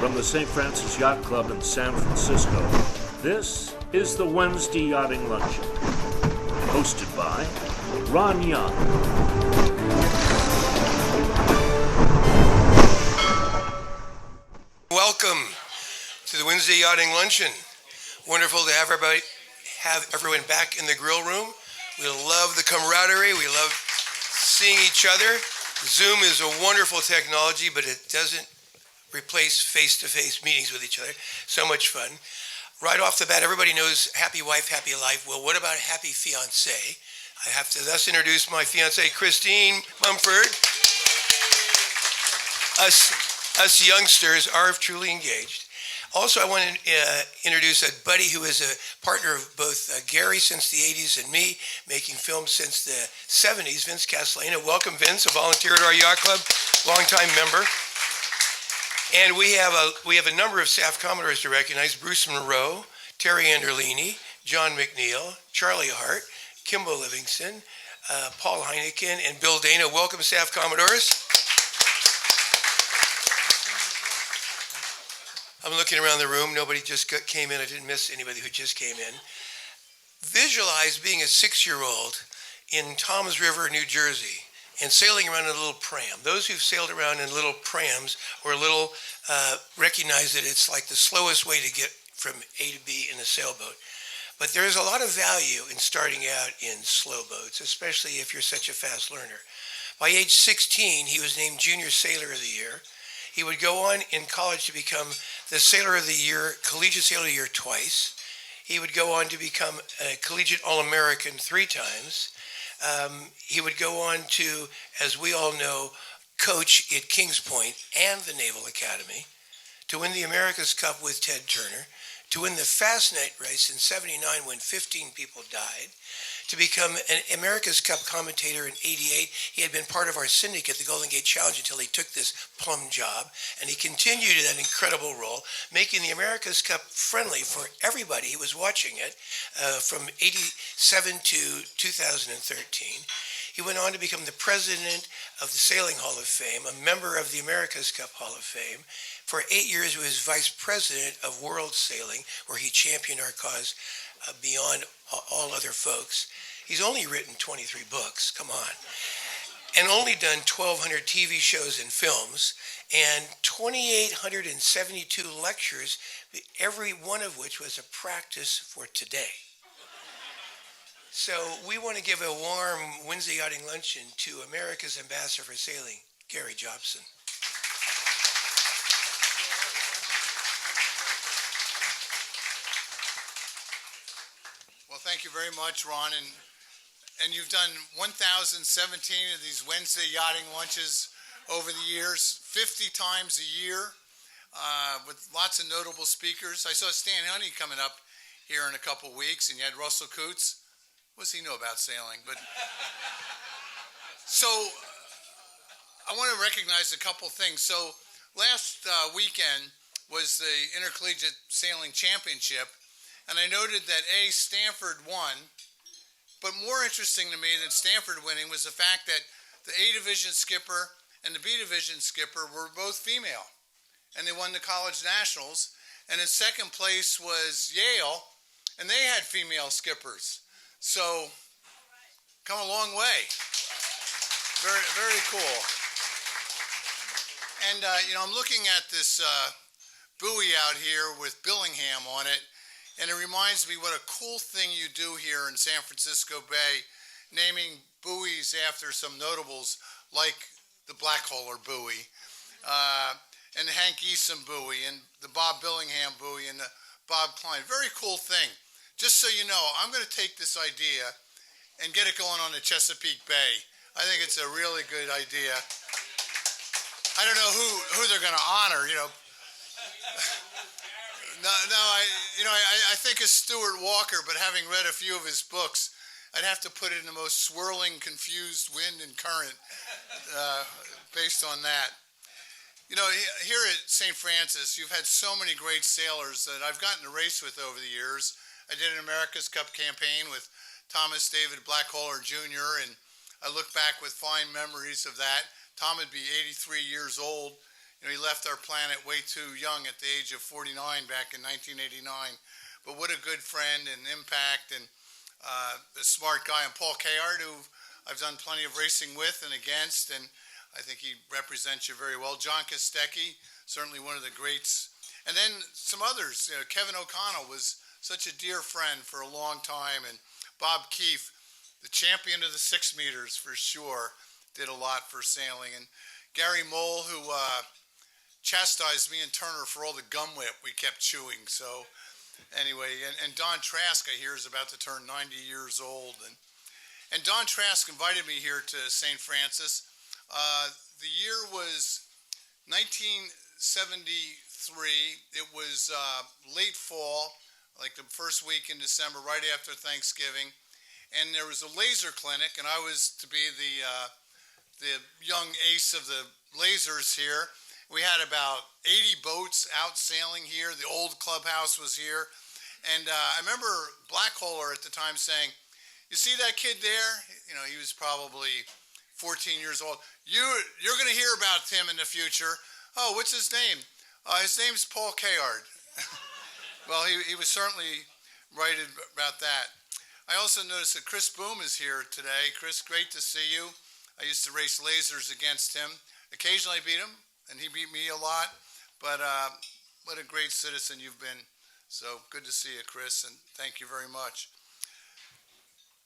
From the St. Francis Yacht Club in San Francisco, this is the Wednesday Yachting Luncheon, hosted by Ron Young. Welcome to the Wednesday Yachting Luncheon. Wonderful to have everyone back in the grill room. We love the camaraderie. We love seeing each other. Zoom is a wonderful technology, but it doesn't replace face-to-face meetings with each other. So much fun. Right off the bat, everybody knows happy wife, happy life. Well, what about happy fiancé? I have to thus introduce my fiancée, Christine Mumford. Us youngsters are truly engaged. Also, I want to introduce a buddy who is a partner of both Gary since the 80s and me, making films since the 70s, Vince Castellano. Welcome, Vince, a volunteer at our yacht club, longtime member. And we have a number of staff Commodores to recognize: Bruce Monroe, Terry Anderlini, John McNeil, Charlie Hart, Kimbo Livingston, Paul Heineken, and Bill Dana. Welcome, staff Commodores. I'm looking around the room. Nobody just came in. I didn't miss anybody who just came in. Visualize being a 6-year-old in Toms River, New Jersey, and sailing around in a little pram. Those who've sailed around in little prams or recognize that it's like the slowest way to get from A to B in a sailboat. But there is a lot of value in starting out in slow boats, especially if you're such a fast learner. By age 16, he was named Junior Sailor of the Year. He would go on in college to become the Sailor of the Year, Collegiate Sailor of the Year twice. He would go on to become a Collegiate All-American 3 times. He would go on to, as we all know, coach at Kings Point and the Naval Academy, to win the America's Cup with Ted Turner, to win the Fast Night race in '79 when 15 people died, to become an America's Cup commentator in '88. He had been part of our syndicate, the Golden Gate Challenge, until he took this plum job, and he continued in that incredible role, making the America's Cup friendly for everybody who was watching it from '87 to 2013. He went on to become the president of the Sailing Hall of Fame, a member of the America's Cup Hall of Fame. For 8 years, he was vice president of World Sailing, where he championed our cause beyond all other folks. He's only written 23 books, come on, and only done 1,200 TV shows and films, and 2,872 lectures, every one of which was a practice for today. So we want to give a warm Wednesday Yachting Luncheon to America's Ambassador for Sailing, Gary Jobson. Well, thank you very much, Ron. And you've done 1,017 of these Wednesday Yachting Lunches over the years, 50 times a year, with lots of notable speakers. I saw Stan Honey coming up here in a couple weeks, and you had Russell Coots. What does he know about sailing? But so I want to recognize a couple things. So last weekend was the Intercollegiate Sailing Championship, and I noted that Stanford won, but more interesting to me than Stanford winning was the fact that the A Division skipper and the B Division skipper were both female, and they won the college nationals. And in second place was Yale, and they had female skippers. So, come a long way. Very, very cool. And, I'm looking at this buoy out here with Billingham on it, and it reminds me what a cool thing you do here in San Francisco Bay, naming buoys after some notables like the Blackhauler buoy, and the Hank Eason buoy, and the Bob Billingham buoy, and the Bob Klein. Very cool thing. Just so you know, I'm going to take this idea and get it going on the Chesapeake Bay. I think it's a really good idea. I don't know who they're going to honor, I think it's Stuart Walker, but having read a few of his books, I'd have to put it in the most swirling, confused wind and current based on that. Here at St. Francis, you've had so many great sailors that I've gotten to race with over the years. I did an America's Cup campaign with Thomas David Blackhauler Jr., and I look back with fine memories of that. Tom would be 83 years old He left our planet way too young at the age of 49 back in 1989. But what a good friend and impact, and a smart guy. And Paul Kayard, who I've done plenty of racing with and against, and I think he represents you very well. John Kostecki, certainly one of the greats. And then some others. Kevin O'Connell was such a dear friend for a long time, and Bob Keefe, the champion of the 6 meters for sure, did a lot for sailing. And Gary Mole, who chastised me and Turner for all the gum whip we kept chewing. So anyway, and Don Trask, I hear, is about to turn 90 years old. And Don Trask invited me here to St. Francis. The year was 1973. It was late fall, like the first week in December, right after Thanksgiving. And there was a laser clinic, and I was to be the young ace of the lasers here. We had about 80 boats out sailing here. The old clubhouse was here. And I remember Blackholer at the time saying, "You see that kid there?" He was probably 14 years old. You're going to hear about him in the future. "Oh, what's his name?" His name's Paul Kayard. Well, he was certainly right about that. I also noticed that Chris Boom is here today. Chris, great to see you. I used to race lasers against him. Occasionally I beat him, and he beat me a lot. But what a great citizen you've been. So good to see you, Chris, and thank you very much.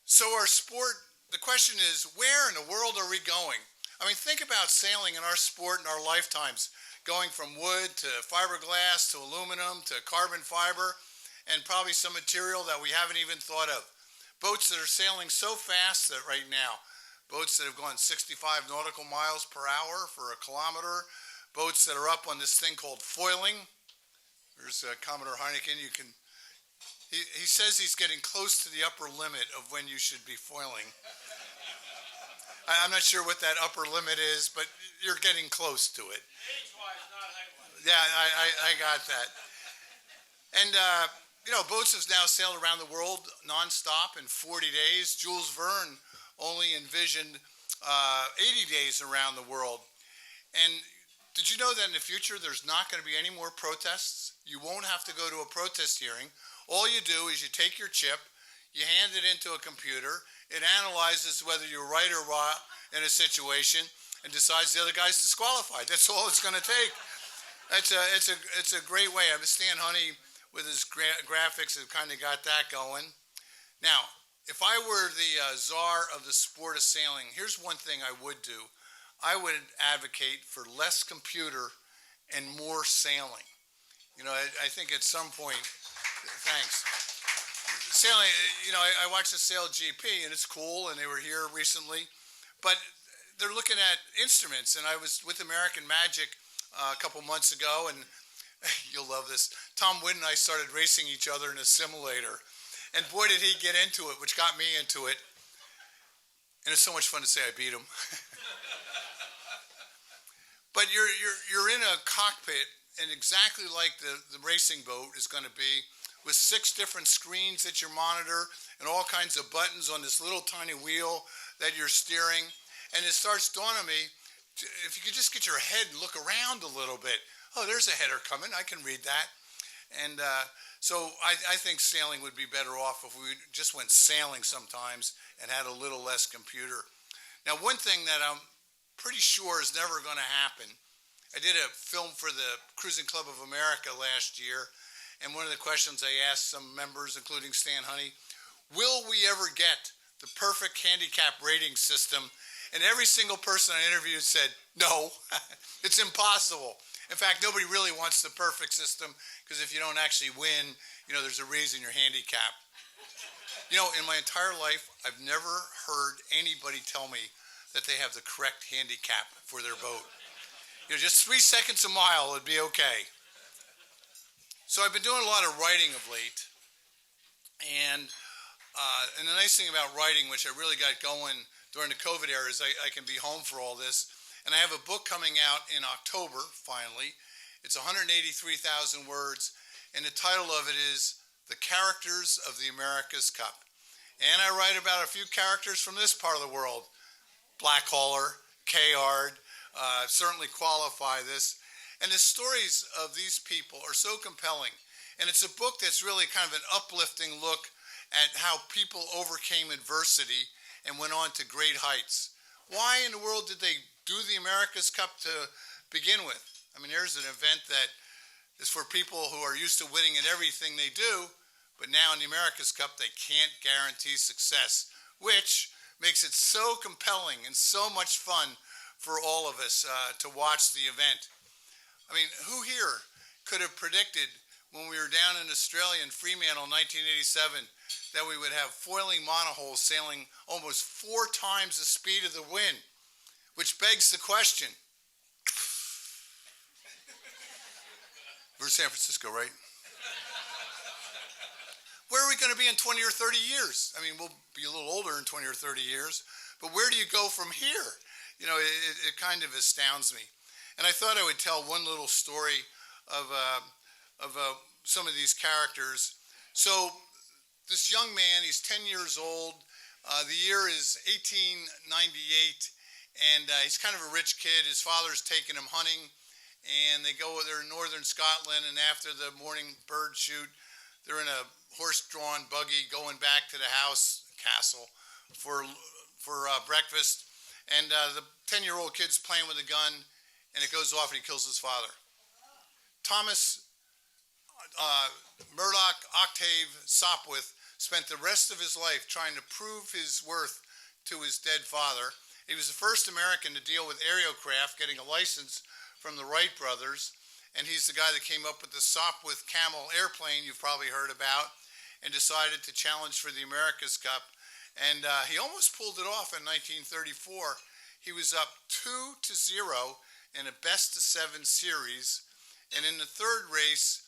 So our sport, the question is, where in the world are we going? I mean, think about sailing in our sport in our lifetimes, going from wood to fiberglass to aluminum to carbon fiber, and probably some material that we haven't even thought of. Boats that are sailing so fast that right now, boats that have gone 65 nautical miles per hour for a kilometer, boats that are up on this thing called foiling. There's Commodore Heineken. He says he's getting close to the upper limit of when you should be foiling. I'm not sure what that upper limit is, but you're getting close to it. Age-wise, not height-wise. Yeah, I got that. And, boats have now sailed around the world nonstop in 40 days. Jules Verne only envisioned 80 days around the world. And did you know that in the future there's not going to be any more protests? You won't have to go to a protest hearing. All you do is you take your chip, you hand it into a computer, it analyzes whether you're right or wrong in a situation, and decides the other guy's disqualified. That's all it's going to take. It's a great way. Stan Honey, with his graphics, have kind of got that going. Now, if I were the czar of the sport of sailing, here's one thing I would do. I would advocate for less computer and more sailing. I think at some point, thanks. Sailing, I watched the Sail GP, and it's cool, and they were here recently. But they're looking at instruments, and I was with American Magic a couple months ago, and you'll love this. Tom Wood and I started racing each other in a simulator. And boy, did he get into it, which got me into it. And it's so much fun to say I beat him. But you're in a cockpit, and exactly like the racing boat is going to be, with 6 different screens that you monitor and all kinds of buttons on this little tiny wheel that you're steering. And it starts dawning on me, if you could just get your head and look around a little bit. Oh, there's a header coming. I can read that. And so I think sailing would be better off if we just went sailing sometimes and had a little less computer. Now, one thing that I'm pretty sure is never going to happen, I did a film for the Cruising Club of America last year, and one of the questions I asked some members, including Stan Honey, will we ever get the perfect handicap rating system? And every single person I interviewed said, no, it's impossible. In fact, nobody really wants the perfect system, because if you don't actually win, there's a reason you're handicapped. In my entire life, I've never heard anybody tell me that they have the correct handicap for their boat. Just 3 seconds a mile would be okay. So I've been doing a lot of writing of late. And the nice thing about writing, which I really got going during the COVID era, is I can be home for all this. And I have a book coming out in October, finally. It's 183,000 words, and the title of it is The Characters of the America's Cup. And I write about a few characters from this part of the world. Blackhauler, Kayard, certainly qualify this. And the stories of these people are so compelling. And it's a book that's really kind of an uplifting look at how people overcame adversity and went on to great heights. Why in the world did they do the America's Cup to begin with? I mean, here's an event that is for people who are used to winning at everything they do, but now in the America's Cup, they can't guarantee success, which makes it so compelling and so much fun for all of us to watch the event. I mean, who here could have predicted when we were down in Australia in Fremantle in 1987 that we would have foiling monohulls sailing almost 4 times the speed of the wind, which begs the question. We're in San Francisco, right? Where are we going to be in 20 or 30 years? I mean, we'll be a little older in 20 or 30 years, but where do you go from here? You know, it kind of astounds me. And I thought I would tell one little story of some of these characters. So this young man, he's 10 years old. The year is 1898, and he's kind of a rich kid. His father's taking him hunting, and they're in northern Scotland, and after the morning bird shoot, they're in a horse-drawn buggy going back to the castle, for breakfast. And the 10-year-old kid's playing with a gun, and it goes off, and he kills his father. Thomas Murdoch Octave Sopwith spent the rest of his life trying to prove his worth to his dead father. He was the first American to deal with aerocraft, getting a license from the Wright brothers, and he's the guy that came up with the Sopwith Camel airplane you've probably heard about, and decided to challenge for the America's Cup. And he almost pulled it off in 1934. He was up 2-0 in a best-of-7 series, and in the third race,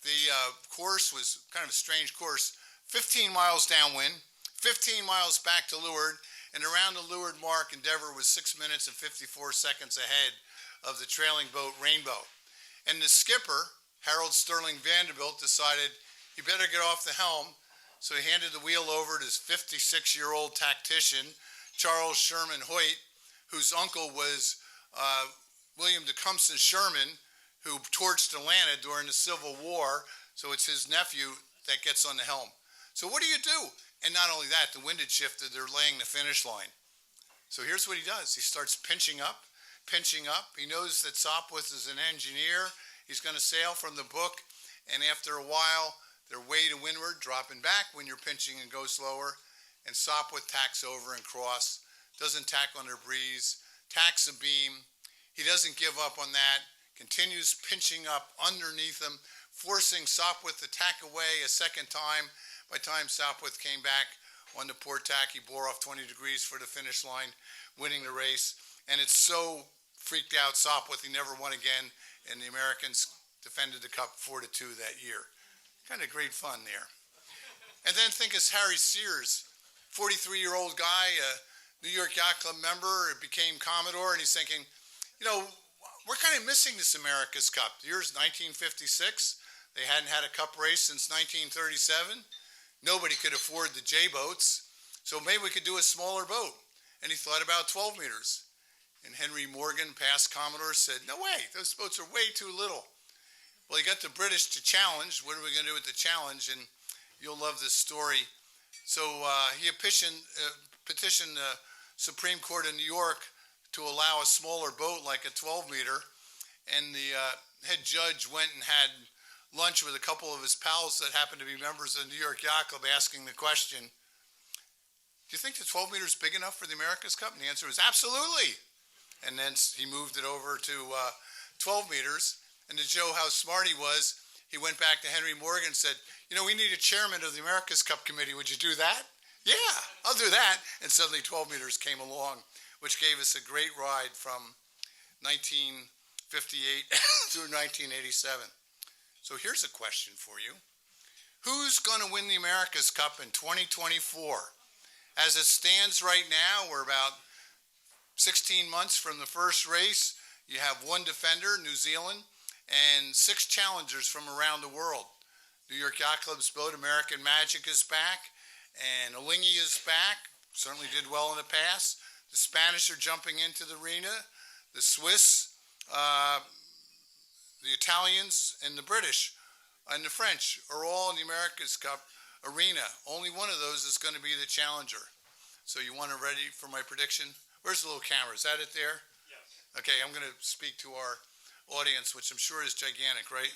the course was kind of a strange course, 15 miles downwind, 15 miles back to leeward, and around the leeward mark, Endeavour was 6 minutes and 54 seconds ahead of the trailing boat Rainbow. And the skipper, Harold Sterling Vanderbilt, decided he better get off the helm, so he handed the wheel over to his 56-year-old tactician, Charles Sherman Hoyt, whose uncle was William Tecumseh Sherman, who torched Atlanta during the Civil War, so it's his nephew that gets on the helm. So what do you do? And not only that, the wind had shifted, they're laying the finish line. So here's what he does. He starts pinching up. He knows that Sopwith is an engineer. He's going to sail from the book, and after a while, they're way to windward, dropping back when you're pinching and go slower, and Sopwith tacks over and cross, doesn't tack on their breeze, tacks a beam. He doesn't give up on that, continues pinching up underneath him, forcing Sopwith to tack away a second time. By the time Sopwith came back on the port tack, he bore off 20 degrees for the finish line, winning the race. And it's so freaked out Sopwith, he never won again, and the Americans defended the cup 4-2 that year. Kind of great fun there. And then think of Harry Sears, 43-year-old guy, a New York Yacht Club member, became Commodore, and he's thinking, you know, we're kind of missing this America's Cup. The year's 1956. They hadn't had a cup race since 1937. Nobody could afford the J-boats, so maybe we could do a smaller boat. And he thought about 12 meters. And Henry Morgan, past Commodore, said, no way, those boats are way too little. Well, he got the British to challenge. What are we going to do with the challenge? And you'll love this story. So he petitioned the Supreme Court in New York to allow a smaller boat like a 12-meter. And the head judge went and had lunch with a couple of his pals that happened to be members of the New York Yacht Club, asking the question, do you think the 12-meter is big enough for the America's Cup? And the answer was absolutely. And then he moved it over to 12 meters. And to show how smart he was, he went back to Henry Morgan and said, you know, we need a chairman of the America's Cup committee. Would you do that? Yeah, I'll do that. And suddenly 12 meters came along, which gave us a great ride from 1958 through 1987. So here's a question for you. Who's going to win the America's Cup in 2024? As it stands right now, we're about 16 months from the first race. You have one defender, New Zealand, and 6 challengers from around the world. New York Yacht Club's boat, American Magic, is back, and Alinghi is back, certainly did well in the past. The Spanish are jumping into the arena. The Swiss the Italians and the British and the French are all in the America's Cup arena. Only one of those is going to be the challenger. So you want to ready for my prediction? Where's the little camera? Is that it there? Yes. Okay, I'm going to speak to our audience, which I'm sure is gigantic, right?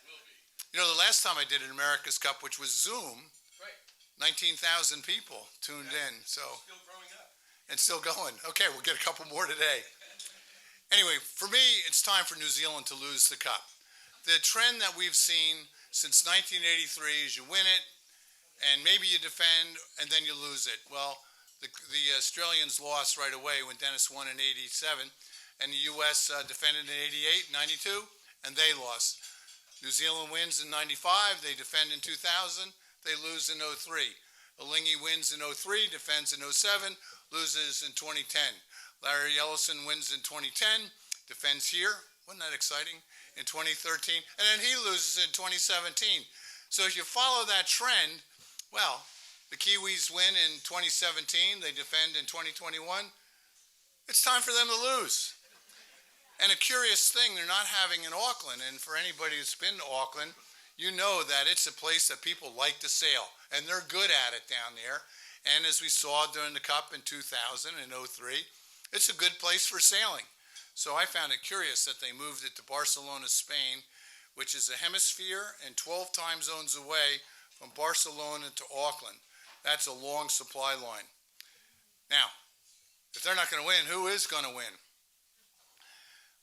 Will be. You know, the last time I did an America's Cup, which was Zoom, Right. 19,000 people tuned in. So Still growing up. and still going. Okay, we'll get a couple more today. Anyway, for me, it's time for New Zealand to lose the cup. The trend that we've seen since 1983 is you win it, and maybe you defend, and then you lose it. Well, the Australians lost right away when Dennis won in 87, and the U.S. Defended in 88, 92, and they lost. New Zealand wins in 95, they defend in 2000, they lose in 03. Alinghi wins in 03, defends in 07, loses in 2010. Larry Ellison wins in 2010, defends here, wasn't that exciting, in 2013, and then he loses in 2017. So if you follow that trend, well, the Kiwis win in 2017, they defend in 2021, it's time for them to lose. And a curious thing, they're not having in Auckland, and for anybody who's been to Auckland, you know that it's a place that people like to sail, and they're good at it down there. And as we saw during the Cup in 2000 and 03, it's a good place for sailing. So I found it curious that they moved it to Barcelona, Spain, which is a hemisphere and 12 time zones away from Barcelona to Auckland. That's a long supply line. Now, if they're not going to win, who is going to win?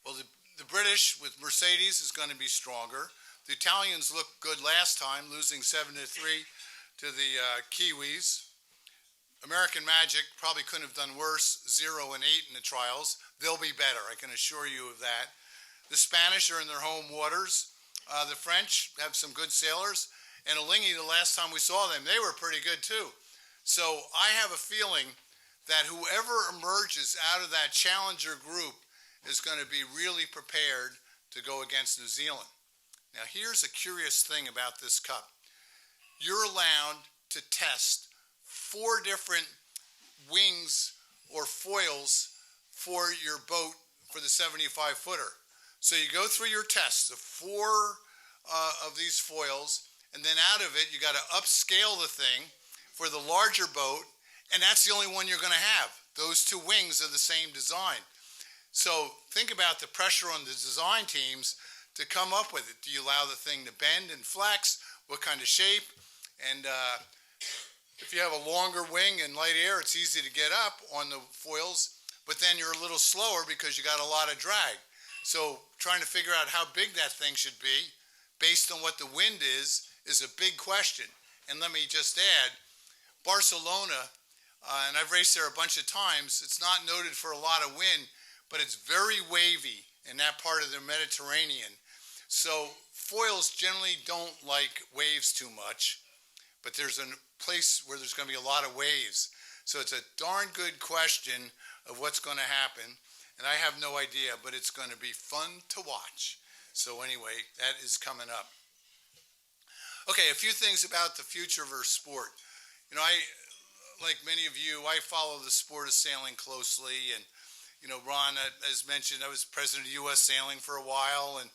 Well, the British with Mercedes is going to be stronger. The Italians looked good last time, losing 7-3 to the Kiwis. American Magic probably couldn't have done worse, 0-8 in the trials. They'll be better, I can assure you of that. The Spanish are in their home waters. The French have some good sailors. And Alinghi, the last time we saw them, they were pretty good too. So I have a feeling that whoever emerges out of that challenger group is going to be really prepared to go against New Zealand. Now here's a curious thing about this cup. You're allowed to test 4 different wings or foils for your boat for the 75 footer. So you go through your tests of 4 of these foils, and then out of it you got to upscale the thing for the larger boat, and that's the only one you're going to have. Those 2 wings are the same design. So think about the pressure on the design teams to come up with it. Do you allow the thing to bend and flex? What kind of shape? And if you have a longer wing and light air, it's easy to get up on the foils, but then you're a little slower because you got a lot of drag. So trying to figure out how big that thing should be based on what the wind is a big question. And let me just add, Barcelona, and I've raced there a bunch of times, it's not noted for a lot of wind, but it's very wavy in that part of the Mediterranean. So foils generally don't like waves too much, but there's a place where there's going to be a lot of waves. So it's a darn good question of what's going to happen, and I have no idea, but it's going to be fun to watch. So anyway, that is coming up. Okay, a few things about the future of our sport. You know, like many of you, I follow the sport of sailing closely, and you know, Ron, as mentioned, I was president of U.S. Sailing for a while, and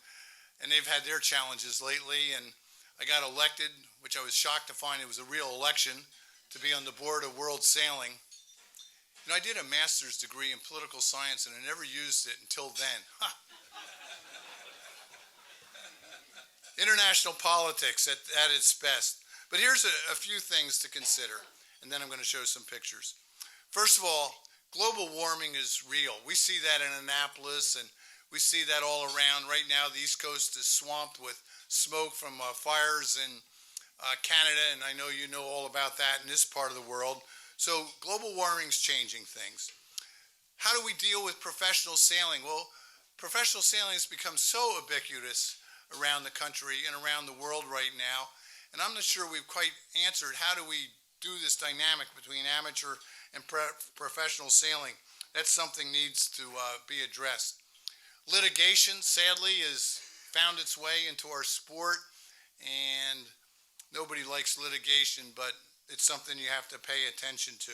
they've had their challenges lately, and I got elected, which I was shocked to find it was a real election, to be on the board of World Sailing. You know, I did a master's degree in political science, and I never used it until then. International politics at its best. But here's a few things to consider, and then I'm going to show some pictures. First of all, global warming is real. We see that in Annapolis, and we see that all around. Right now, the East Coast is swamped with smoke from fires in Canada, and I know you know all about that in this part of the world. So global warming is changing things. How do we deal with professional sailing? Well, professional sailing has become so ubiquitous around the country and around the world right now, and I'm not sure we've quite answered how do we do this dynamic between amateur and professional sailing. That's something needs to be addressed. Litigation, sadly, has found its way into our sport, and nobody likes litigation, but it's something you have to pay attention to.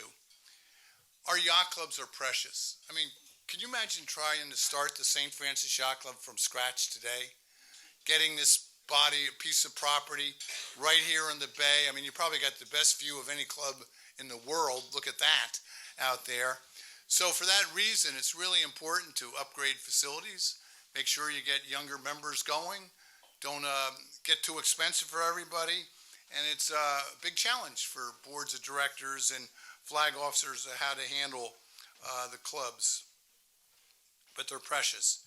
Our yacht clubs are precious. I mean, Can you imagine trying to start the St. Francis Yacht Club from scratch today? Getting this body, a piece of property right here in the bay. I mean, you probably got the best view of any club in the world. Look at that out there. So for that reason, it's really important to upgrade facilities, make sure you get younger members going, don't get too expensive for everybody, and it's a big challenge for boards of directors and flag officers how to handle the clubs, but they're precious.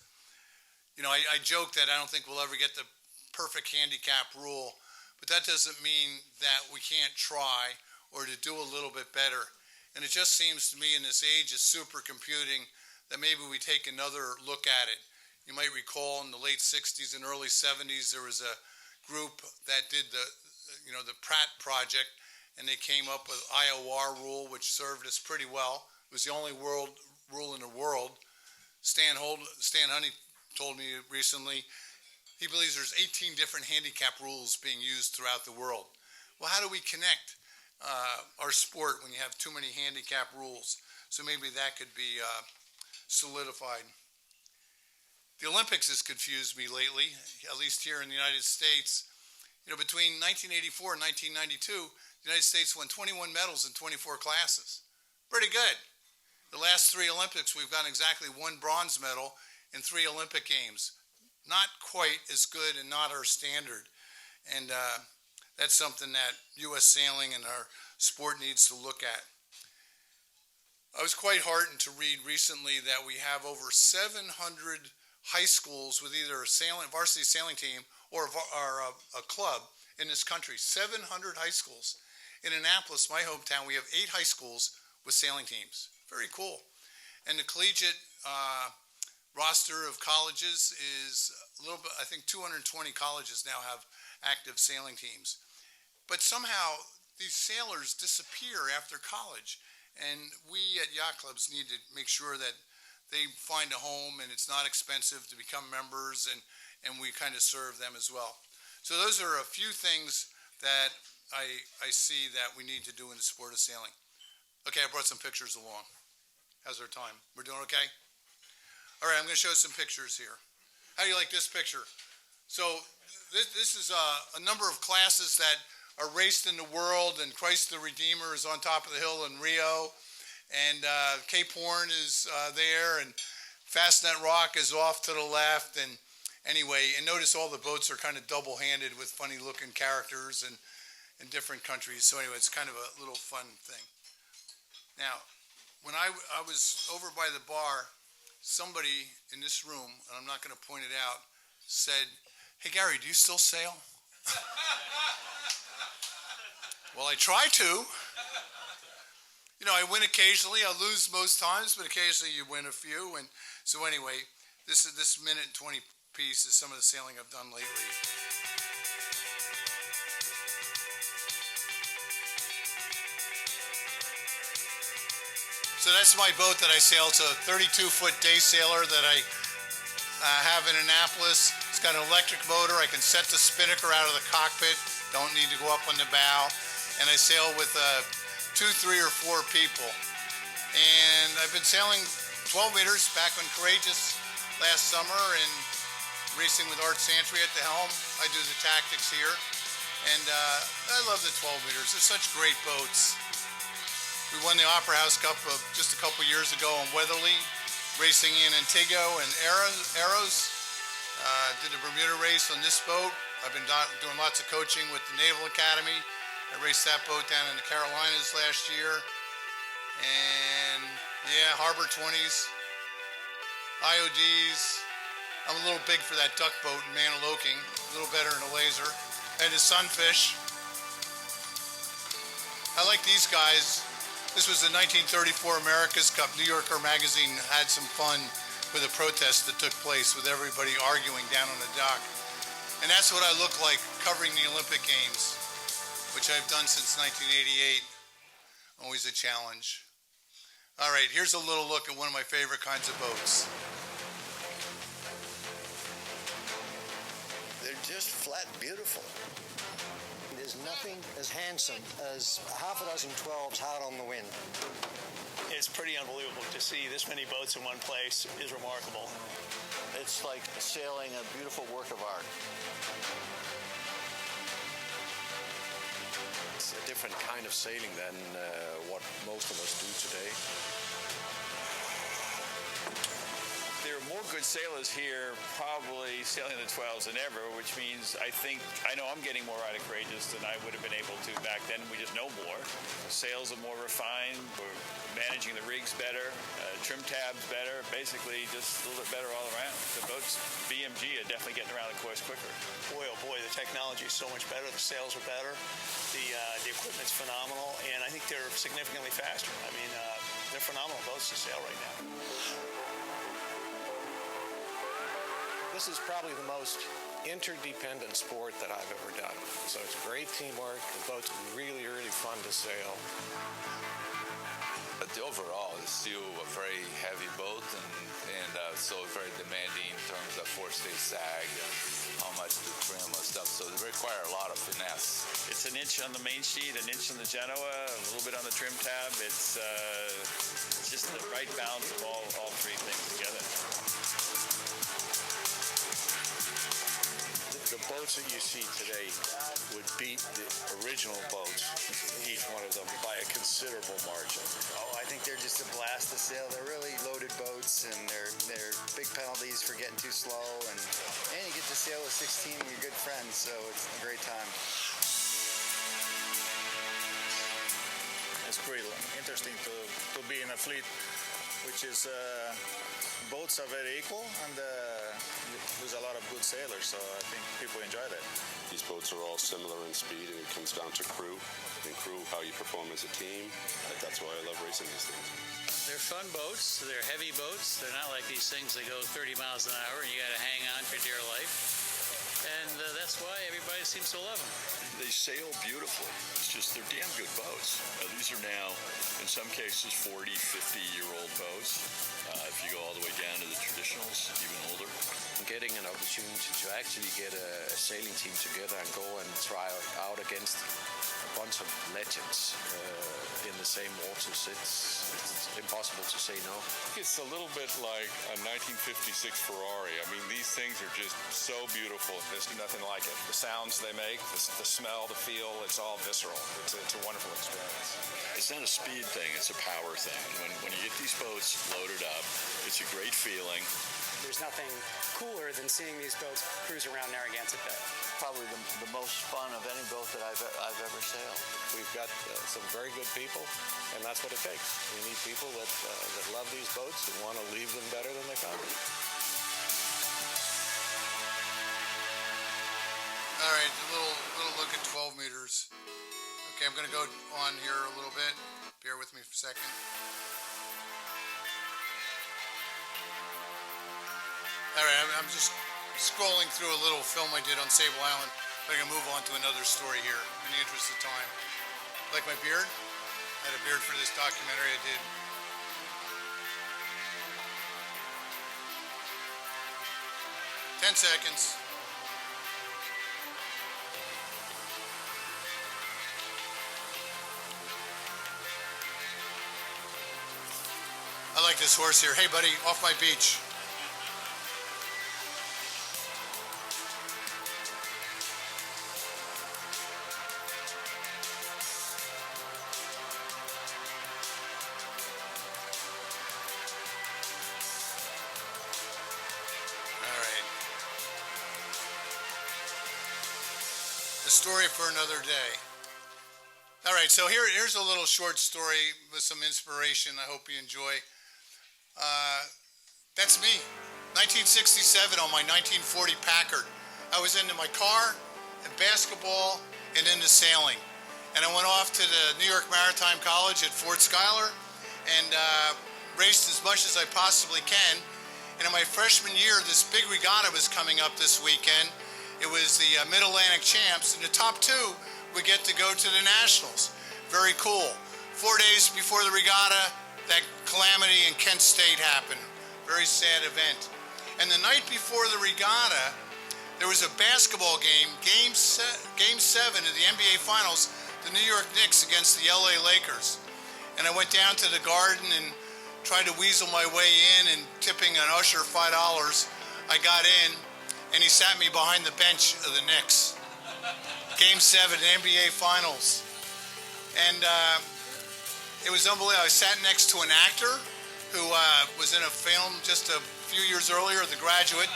You know, I joke that I don't think we'll ever get the perfect handicap rule, but that doesn't mean that we can't try or to do a little bit better. And it just seems to me in this age of supercomputing that maybe we take another look at it. You might recall in the late 60s and early 70s, there was a group that did the Pratt project, and they came up with IOR rule, which served us pretty well. It was the only rule in the world. Stan Honey told me recently, he believes there's 18 different handicap rules being used throughout the world. Well, how do we connect our sport when you have too many handicap rules? So maybe that could be solidified. The Olympics has confused me lately, at least here in the United States. You know, between 1984 and 1992, the United States won 21 medals in 24 classes. Pretty good. The last 3 Olympics, we've gotten exactly 1 bronze medal in 3 Olympic Games. Not quite as good and not our standard. And that's something that U.S. sailing and our sport needs to look at. I was quite heartened to read recently that we have over 700 high schools with either a varsity sailing team or a club in this country. 700 high schools. In Annapolis, my hometown, we have 8 high schools with sailing teams. Very cool. And the collegiate roster of colleges is a little bit, I think 220 colleges now have active sailing teams. But somehow these sailors disappear after college. And we at yacht clubs need to make sure that they find a home and it's not expensive to become members, and we kind of serve them as well. So those are a few things that I see that we need to do in the sport of sailing. Okay, I brought some pictures along. How's our time? We're doing okay? All right, I'm going to show some pictures here. How do you like this picture? So this is a number of classes that are raced in the world, and Christ the Redeemer is on top of the hill in Rio, and Cape Horn is there, and Fastnet Rock is off to the left, and anyway, and notice all the boats are kind of double-handed with funny-looking characters and in different countries. So anyway, it's kind of a little fun thing. Now, when I was over by the bar, somebody in this room, and I'm not going to point it out, said, "Hey, Gary, do you still sail?" Well, I try to. You know, I win occasionally. I lose most times, but occasionally you win a few. And so anyway, this minute and 20 piece is some of the sailing I've done lately. So that's my boat that I sail. It's a 32-foot day sailor that I have in Annapolis. It's got an electric motor. I can set the spinnaker out of the cockpit. Don't need to go up on the bow. And I sail with 2, 3, or 4 people. And I've been sailing 12 meters back on Courageous last summer and racing with Art Santry at the helm. I do the tactics here. And I love the 12 meters. They're such great boats. We won the Opera House Cup just a couple years ago on Weatherly, racing in Antigua and Arrows. Did the Bermuda race on this boat. I've been doing lots of coaching with the Naval Academy. I raced that boat down in the Carolinas last year. And yeah, Harbor 20s, IODs. I'm a little big for that duck boat in Maniloking, a little better in a laser. And the Sunfish. I like these guys. This was the 1934 America's Cup. New Yorker magazine had some fun with a protest that took place with everybody arguing down on the dock. And that's what I look like covering the Olympic Games, which I've done since 1988. Always a challenge. All right, here's a little look at one of my favorite kinds of boats. They're just flat beautiful. There's nothing as handsome as half a dozen 12s hard on the wind. It's pretty unbelievable to see this many boats in one place is remarkable. It's like sailing a beautiful work of art. It's a different kind of sailing than what most of us do today. There are more good sailors here probably sailing the 12s than ever, which means I know I'm getting more out of courageous than I would have been able to back then. We just know more. Sails are more refined. We're managing the rigs better, trim tabs better, basically just a little bit better all around. The boats, BMG, are definitely getting around the course quicker. Boy, oh boy, the technology is so much better. The sails are better. The equipment's phenomenal, and I think they're significantly faster. I mean, they're phenomenal boats to sail right now. This is probably the most interdependent sport that I've ever done. So it's great teamwork. The boat's really, really fun to sail. But overall, it's still a very heavy boat and so very demanding in terms of forestay sag and how much to trim and stuff. So they require a lot of finesse. It's an inch on the main sheet, an inch on the Genoa, a little bit on the trim tab. It's just the right balance of all three things together. The boats that you see today would beat the original boats, each one of them, by a considerable margin. Oh, I think they're just a blast to sail. They're really loaded boats, and they're big penalties for getting too slow. And you get to sail with 16 of your good friends, so it's a great time. It's pretty interesting to be in a fleet which is boats are very equal, and there's a lot of good sailors, so I think people enjoy that. These boats are all similar in speed, and it comes down to crew. And crew, how you perform as a team. That's why I love racing these things. They're fun boats. They're heavy boats. They're not like these things that go 30 miles an hour, and you got to hang on for dear life. And that's why everybody seems to love them. They sail beautifully. It's just they're damn good boats. These are now, in some cases, 40, 50-year-old boats. If you go all the way down to the traditionals, even older. Getting an opportunity to actually get a sailing team together and go and try out against a bunch of legends in the same waters, it's impossible to say no. It's a little bit like a 1956 Ferrari. I mean, these things are just so beautiful. There's nothing like it. The sounds they make, the smell, the feel, it's all visceral. It's a wonderful experience. It's not a speed thing, it's a power thing. When you get these boats loaded up, it's a great feeling. There's nothing cooler than seeing these boats cruise around Narragansett Bay. Probably the most fun of any boat that I've ever sailed. We've got some very good people, and that's what it takes. We need people that love these boats and want to leave them better than they found them. All right, a little look at 12 meters. Okay, I'm going to go on here a little bit. Bear with me for a second. All right, I'm just scrolling through a little film I did on Sable Island. I'm going to move on to another story here in the interest of time. Like my beard? I had a beard for this documentary I did. Ten seconds. I like this horse here. Hey, buddy, off my beach. Story for another day. All right, so here's a little short story with some inspiration. I hope you enjoy. That's me, 1967 on my 1940 Packard. I was into my car and basketball and into sailing. And I went off to the New York Maritime College at Fort Schuyler and raced as much as I possibly can. And in my freshman year, this big regatta was coming up this weekend. It was the Mid-Atlantic Champs, and the top two would get to go to the Nationals. Very cool. 4 days before the regatta, that calamity in Kent State happened. Very sad event. And the night before the regatta, there was a basketball game, Game 7 of the NBA Finals, the New York Knicks against the LA Lakers. and I went down to the garden and tried to weasel my way in, and tipping an usher $5, I got in, and he sat me behind the bench of the Knicks. Game 7, NBA Finals. And it was unbelievable. I sat next to an actor who was in a film just a few years earlier, The Graduate,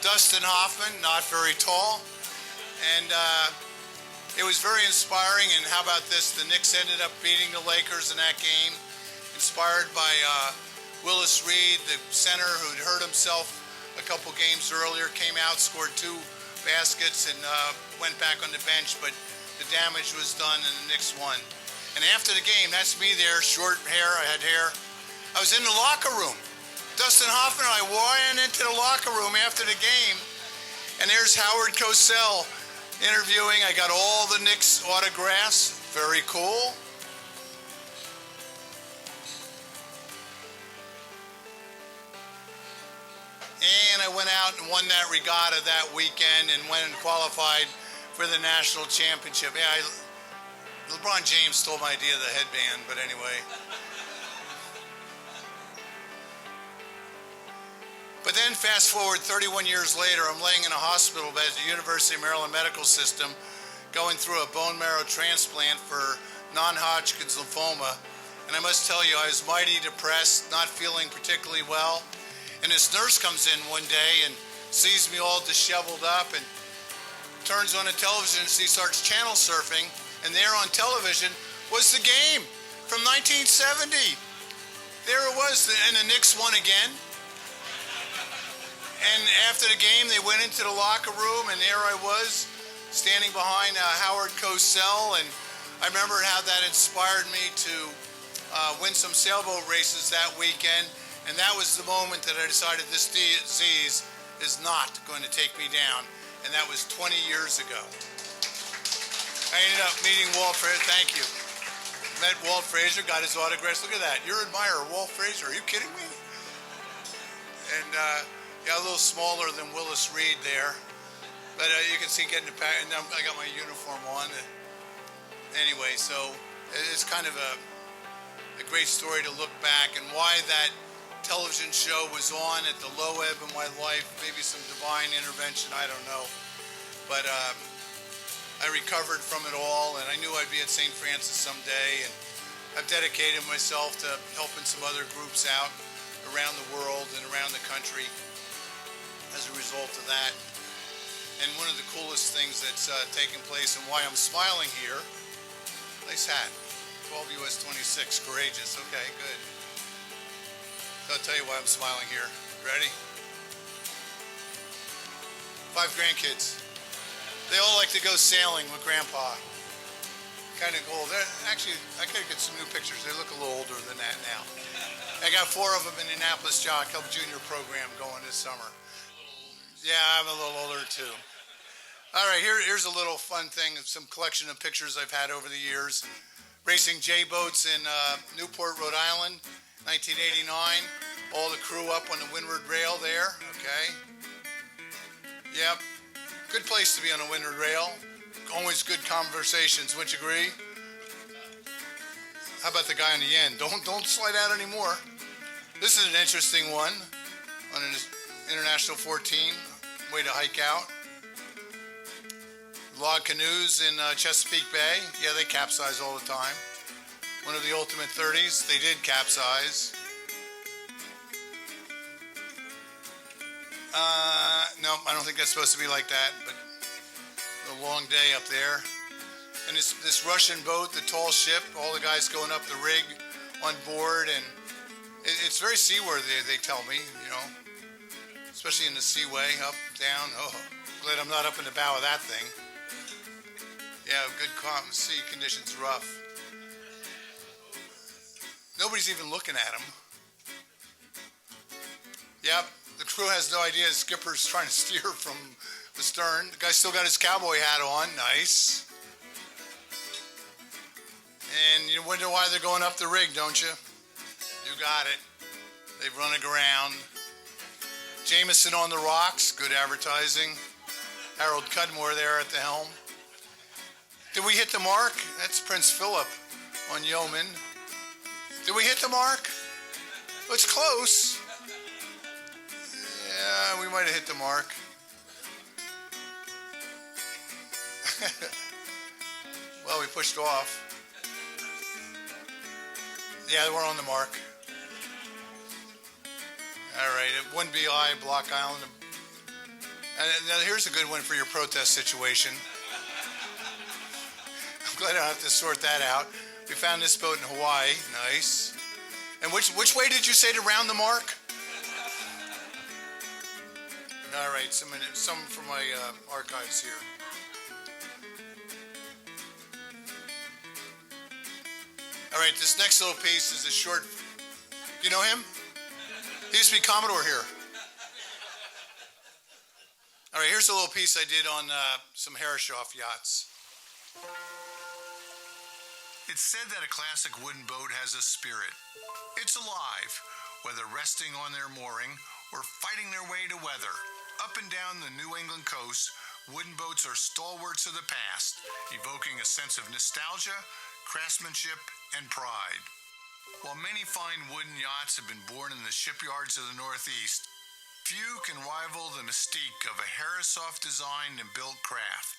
Dustin Hoffman, not very tall. And it was very inspiring. And how about this? The Knicks ended up beating the Lakers in that game, inspired by Willis Reed, the center who had hurt himself a couple games earlier, came out, scored 2 baskets, and went back on the bench, but the damage was done and the Knicks won. And after the game, that's me there, short hair, I had hair. I was in the locker room. Dustin Hoffman and I ran into the locker room after the game, and there's Howard Cosell interviewing. I got all the Knicks autographs, very cool. And I went out and won that regatta that weekend and went and qualified for the national championship. Yeah, LeBron James stole my idea of the headband, but anyway. But then fast forward 31 years later, I'm laying in a hospital bed at the University of Maryland Medical System going through a bone marrow transplant for non-Hodgkin's lymphoma. And I must tell you, I was mighty depressed, not feeling particularly well. And this nurse comes in one day and sees me all disheveled up and turns on the television and she starts channel surfing. And there on television was the game from 1970. There it was, and the Knicks won again. And after the game, they went into the locker room, and there I was, standing behind Howard Cosell. And I remember how that inspired me to win some sailboat races that weekend. And that was the moment that I decided this disease is not going to take me down. And that was 20 years ago. I ended up meeting Walt Frazier. Thank you. Met Walt Frazier, got his autographs. Look at that. You're an admirer of Walt Frazier. Are you kidding me? And yeah, a little smaller than Willis Reed there. But you can see getting the pack. And I got my uniform on. Anyway, so it's kind of a great story to look back and why that television show was on at the low ebb in my life. Maybe some divine intervention, I don't know. But I recovered from it all, and I knew I'd be at St. Francis someday, and I've dedicated myself to helping some other groups out around the world and around the country as a result of that. And one of the coolest things that's taken place and why I'm smiling here, nice hat, 12 US 26, courageous, okay, good. So I'll tell you why I'm smiling here. Ready? 5 grandkids. They all like to go sailing with Grandpa. Kind of cool. Actually, I gotta get some new pictures. They look a little older than that now. I got 4 of them in the Annapolis Yacht Club Junior program going this summer. Yeah, I'm a little older too. All right, here's a little fun thing, some collection of pictures I've had over the years. Racing J boats in Newport, Rhode Island, 1989. All the crew up on the windward rail there, okay? Yep. Good place to be on a windward rail. Always good conversations, wouldn't you agree? How about the guy on the end? Don't slide out anymore. This is an interesting one on an International 14, way to hike out. Log canoes in Chesapeake Bay. Yeah, they capsize all the time. One of the Ultimate 30s, they did capsize. No, I don't think that's supposed to be like that, but a long day up there. And this Russian boat, the tall ship, all the guys going up the rig on board, and it's very seaworthy, they tell me, you know, especially in the seaway, up, down. Oh, glad I'm not up in the bow of that thing. Yeah, good sea conditions, rough. Nobody's even looking at them. Yep, the crew has no idea the skipper's trying to steer from the stern. The guy still got his cowboy hat on, nice. And you wonder why they're going up the rig, don't you? You got it. They've run aground. Jameson on the rocks, good advertising. Harold Cudmore there at the helm. Did we hit the mark? That's Prince Philip on Yeoman. Did we hit the mark? It's close. Yeah, we might have hit the mark. Well, we pushed off. Yeah, we're on the mark. All right, 1BI, Block Island. And now here's a good one for your protest situation. I'm glad I don't have to sort that out. We found this boat in Hawaii. Nice. And which way did you say to round the mark? All right, some from my archives here. All right, this next little piece is a short. You know him? He used to be Commodore here. All right, here's a little piece I did on some Herreshoff yachts. It's said that a classic wooden boat has a spirit. It's alive, whether resting on their mooring or fighting their way to weather. Up and down the New England coast, wooden boats are stalwarts of the past, evoking a sense of nostalgia, craftsmanship, and pride. While many fine wooden yachts have been born in the shipyards of the Northeast, few can rival the mystique of a Herreshoff designed and built craft.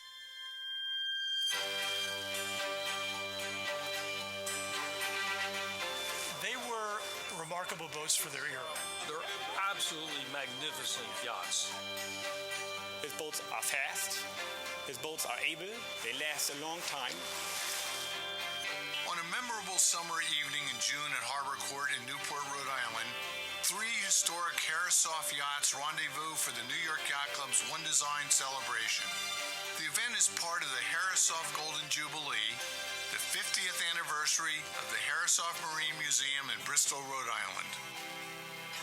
They were remarkable boats for their era. They're absolutely magnificent yachts. His boats are fast. His boats are able. They last a long time. On a memorable summer evening in June at Harbor Court in Newport, Rhode Island, 3 historic Herreshoff yachts rendezvous for the New York Yacht Club's One Design celebration. The event is part of the Herreshoff Golden Jubilee, the 50th anniversary of the Herreshoff Marine Museum in Bristol, Rhode Island.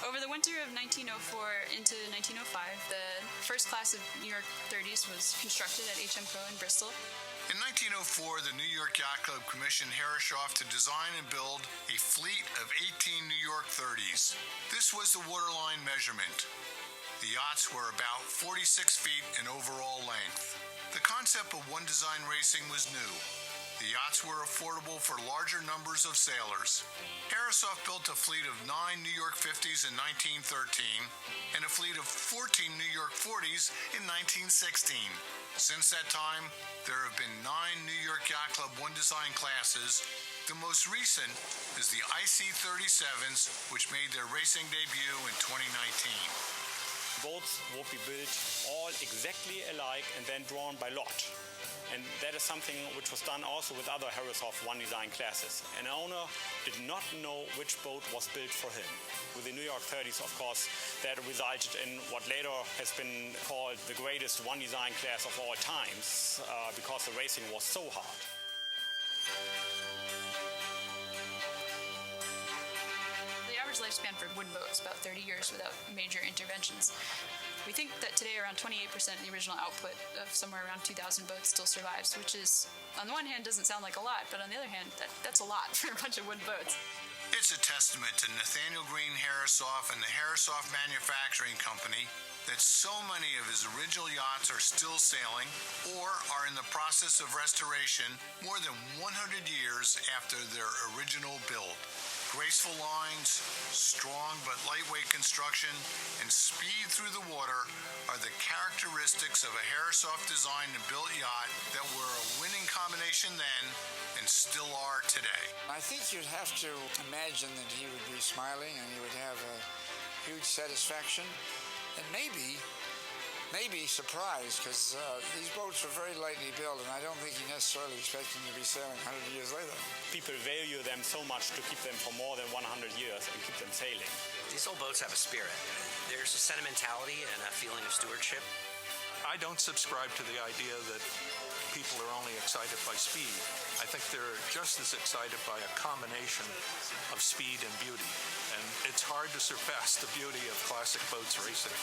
Over the winter of 1904 into 1905, the first class of New York 30s was constructed at HMCO in Bristol. In 1904, the New York Yacht Club commissioned Herreshoff to design and build a fleet of 18 New York 30s. This was the waterline measurement. The yachts were about 46 feet in overall length. The concept of one design racing was new. The yachts were affordable for larger numbers of sailors. Herreshoff built a fleet of 9 New York 50s in 1913 and a fleet of 14 New York 40s in 1916. Since that time, there have been 9 New York Yacht Club One Design classes. The most recent is the IC-37s, which made their racing debut in 2019. Boats will be built all exactly alike and then drawn by lot. And that is something which was done also with other Herreshoff One Design classes. An owner did not know which boat was built for him. With the New York 30s, of course, that resulted in what later has been called the greatest One Design class of all times, because the racing was so hard. The average lifespan for wooden boats is about 30 years without major interventions. We think that today around 28% of the original output of somewhere around 2,000 boats still survives, which is, on the one hand, doesn't sound like a lot, but on the other hand, that's a lot for a bunch of wooden boats. It's a testament to Nathaniel Green Herreshoff and the Herreshoff Manufacturing Company that so many of his original yachts are still sailing or are in the process of restoration more than 100 years after their original build. Graceful lines, strong but lightweight construction, and speed through the water are the characteristics of a Herreshoff designed and built yacht that were a winning combination then and still are today. I think you'd have to imagine that he would be smiling and he would have a huge satisfaction and maybe surprised, because these boats were very lightly built and I don't think he necessarily expected them to be sailing 100 years later. People value them so much to keep them for more than 100 years and keep them sailing. These old boats have a spirit. There's a sentimentality and a feeling of stewardship. I don't subscribe to the idea that people are only excited by speed. I think they're just as excited by a combination of speed and beauty. And it's hard to surpass the beauty of classic boats racing.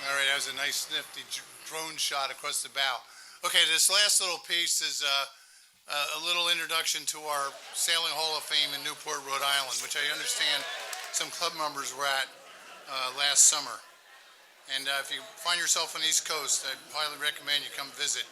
All right, that was a nice nifty drone shot across the bow. Okay, this last little piece is a little introduction to our Sailing Hall of Fame in Newport, Rhode Island, which I understand some club members were at last summer. And if you find yourself on the East Coast, I highly recommend you come visit.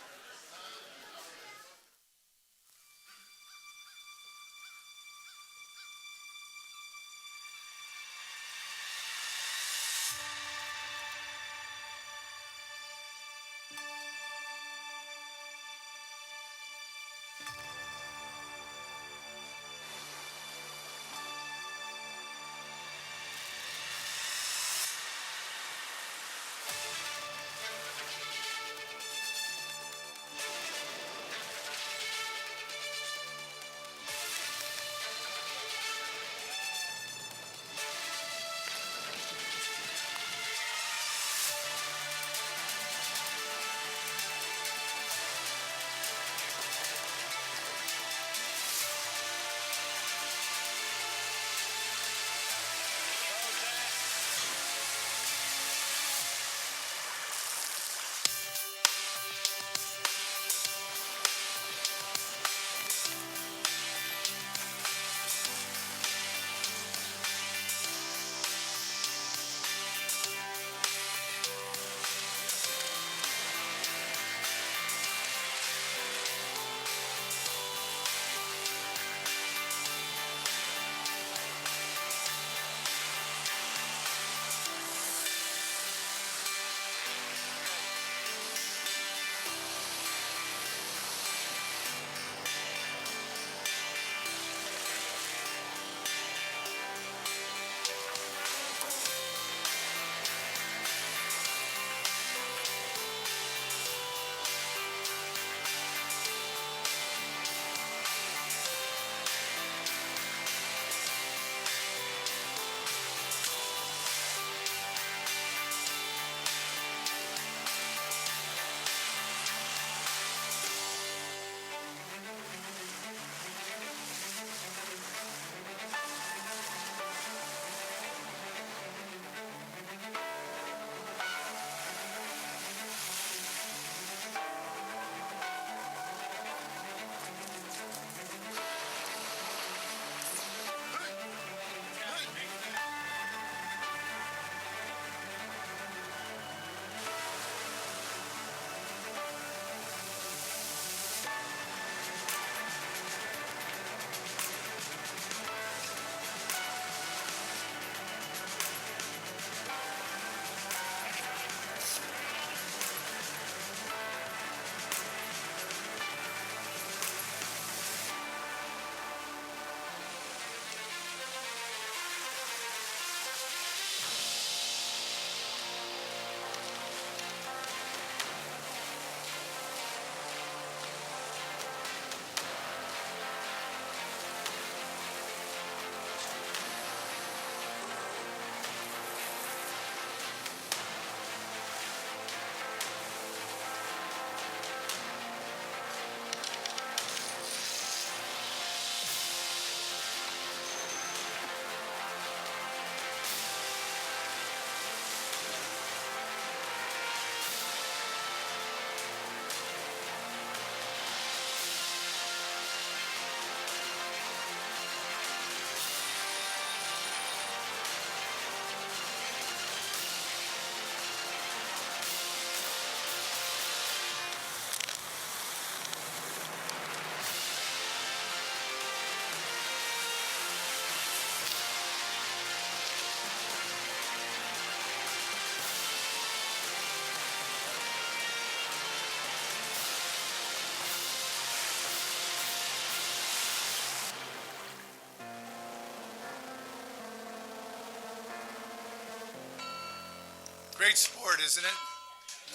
Great sport, isn't it?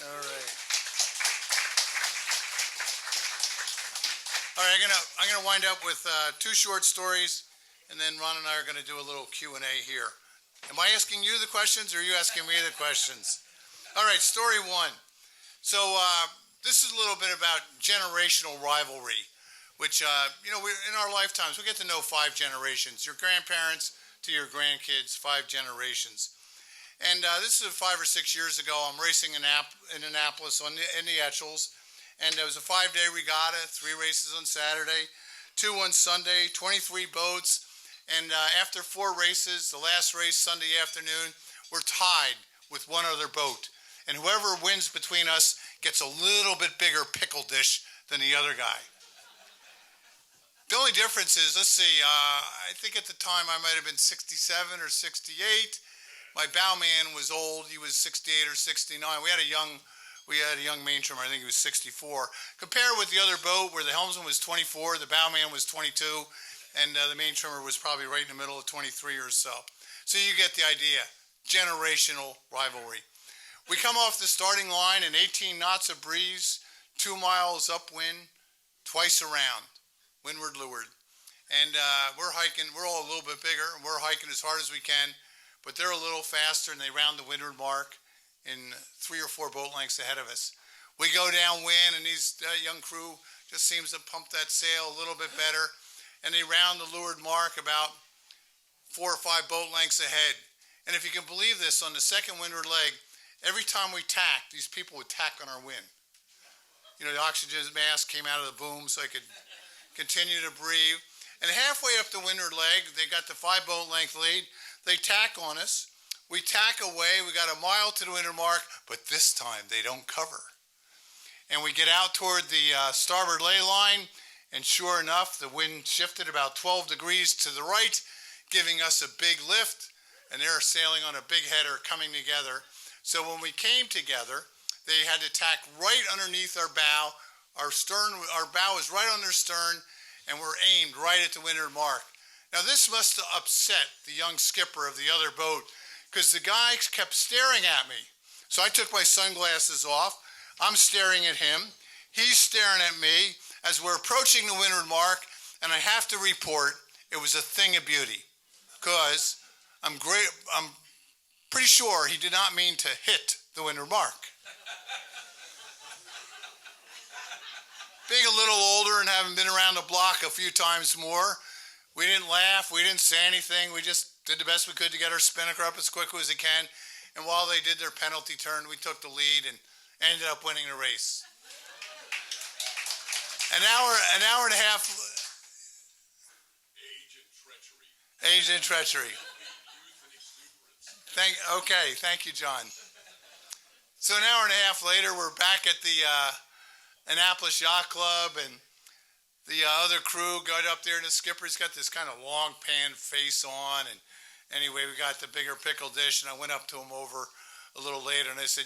All right. All right, I'm gonna wind up with two short stories, and then Ron and I are gonna do a little Q&A here. Am I asking you the questions, or are you asking me the questions? All right, story one. So this is a little bit about generational rivalry, which in our lifetimes we get to know 5 generations. Your grandparents to your grandkids, 5 generations. And this is 5 or 6 years ago. I'm racing in Annapolis in the Etchells. And it was a 5-day regatta, 3 races on Saturday, 2 on Sunday, 23 boats. And after 4 races, the last race Sunday afternoon, we're tied with one other boat. And whoever wins between us gets a little bit bigger pickle dish than the other guy. The only difference is, let's see, I think at the time I might have been 67 or 68. My bowman was old. He was 68 or 69. We had a young main trimmer. I think he was 64. Compare with the other boat where the helmsman was 24, the bowman was 22, and the main trimmer was probably right in the middle of 23 or so. So you get the idea. Generational rivalry. We come off the starting line in 18 knots of breeze, 2 miles upwind, twice around, windward, leeward. And we're hiking. We're all a little bit bigger, and we're hiking as hard as we can, but they're a little faster, and they round the windward mark in 3 or 4 boat lengths ahead of us. We go downwind, and that young crew just seems to pump that sail a little bit better, and they round the leeward mark about 4 or 5 boat lengths ahead. And if you can believe this, on the second windward leg, every time we tacked, these people would tack on our wind. You know, the oxygen mask came out of the boom so I could continue to breathe. And halfway up the windward leg, they got the 5 boat length lead. They tack on us. We tack away. We got a mile to the windward mark, but this time they don't cover. And we get out toward the starboard ley line, and sure enough, the wind shifted about 12 degrees to the right, giving us a big lift, and they're sailing on a big header coming together. So when we came together, they had to tack right underneath our bow. Our bow is right on their stern, and we're aimed right at the windward mark. Now this must have upset the young skipper of the other boat, because the guy kept staring at me. So I took my sunglasses off. I'm staring at him. He's staring at me as we're approaching the windward mark, and I have to report it was a thing of beauty, because I'm pretty sure he did not mean to hit the windward mark. Being a little older and having been around the block a few times more, we didn't laugh, we didn't say anything, we just did the best we could to get our spinnaker up as quickly as we can. And while they did their penalty turn, we took the lead and ended up winning the race. An hour and a half. Age and treachery. Thank you, John. So an hour and a half later, we're back at the Annapolis Yacht Club, and the other crew got up there, and the skipper's got this kind of long pan face on, and anyway, we got the bigger pickle dish, and I went up to him over a little later, and I said,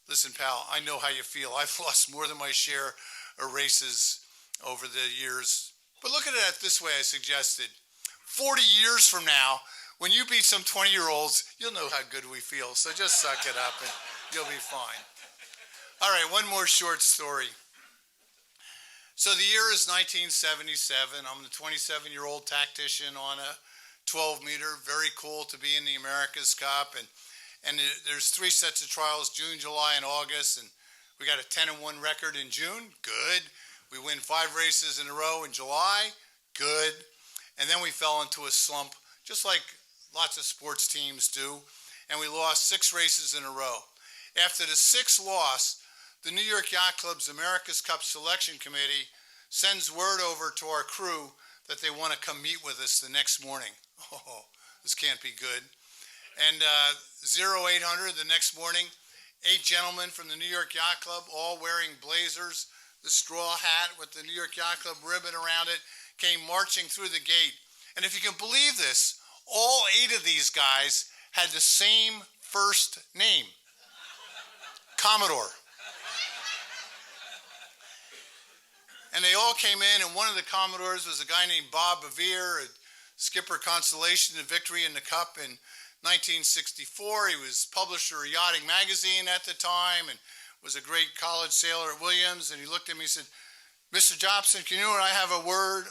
listen, pal, I know how you feel. I've lost more than my share of races over the years. But look at it this way, I suggested. 40 years from now, when you beat some 20-year-olds, you'll know how good we feel. So just suck it up, and you'll be fine. All right, one more short story. So the year is 1977. I'm the 27-year-old tactician on a 12-meter. Very cool to be in the America's Cup. And there's 3 sets of trials, June, July, and August. And we got a 10-1 record in June. Good. We win 5 races in a row in July. Good. And then we fell into a slump, just like lots of sports teams do. And we lost 6 races in a row. After the 6th loss, the New York Yacht Club's America's Cup Selection Committee sends word over to our crew that they want to come meet with us the next morning. Oh, this can't be good. And 0800 the next morning, 8 gentlemen from the New York Yacht Club, all wearing blazers, the straw hat with the New York Yacht Club ribbon around it, came marching through the gate. And if you can believe this, all 8 of these guys had the same first name, Commodore. And they all came in, and one of the Commodores was a guy named Bob Bevere, a skipper Constellation, the Victory in the Cup, and 1964, he was publisher of Yachting Magazine at the time and was a great college sailor at Williams. And he looked at me and said, "Mr. Jobson, can you and I have a word?"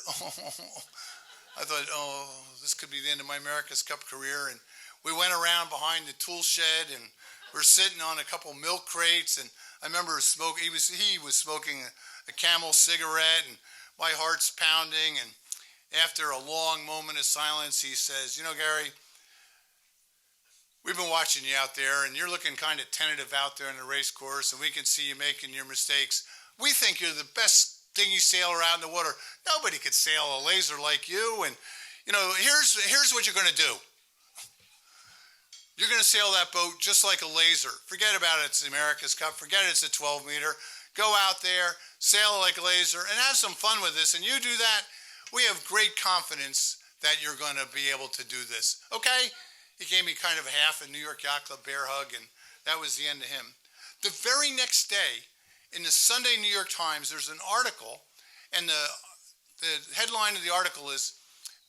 I thought, oh, this could be the end of my America's Cup career. And we went around behind the tool shed and we're sitting on a couple milk crates. And I remember he was smoking a Camel cigarette, and my heart's pounding. And after a long moment of silence, he says, "You know, Gary, we've been watching you out there, and you're looking kind of tentative out there in the race course, and we can see you making your mistakes. We think you're the best dinghy sailor out in the water. Nobody could sail a laser like you, and you know, here's what you're going to do. You're going to sail that boat just like a laser. Forget about it, it's the America's Cup. Forget it's a 12-meter. Go out there, sail like a laser, and have some fun with this. And you do that, we have great confidence that you're going to be able to do this. Okay?" He gave me kind of a half a New York Yacht Club bear hug, and that was the end of him. The very next day, in the Sunday New York Times, there's an article, and the headline of the article is,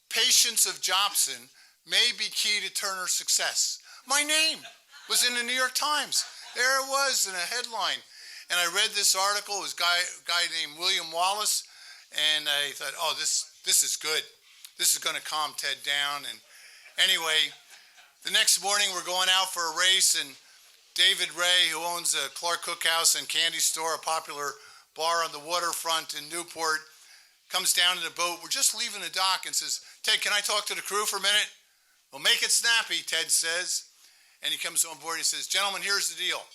"Patience of Jobson may be key to Turner's success." My name was in the New York Times. There it was in a headline. And I read this article. It was a guy named William Wallace, and I thought, oh, this is good. This is going to calm Ted down. And anyway, the next morning we're going out for a race, and David Ray, who owns a Clark Cookhouse and Candy Store, a popular bar on the waterfront in Newport, comes down to the boat. We're just leaving the dock and says, "Ted, can I talk to the crew for a minute?" "Well, make it snappy," Ted says. And he comes on board and he says, "Gentlemen, here's the deal.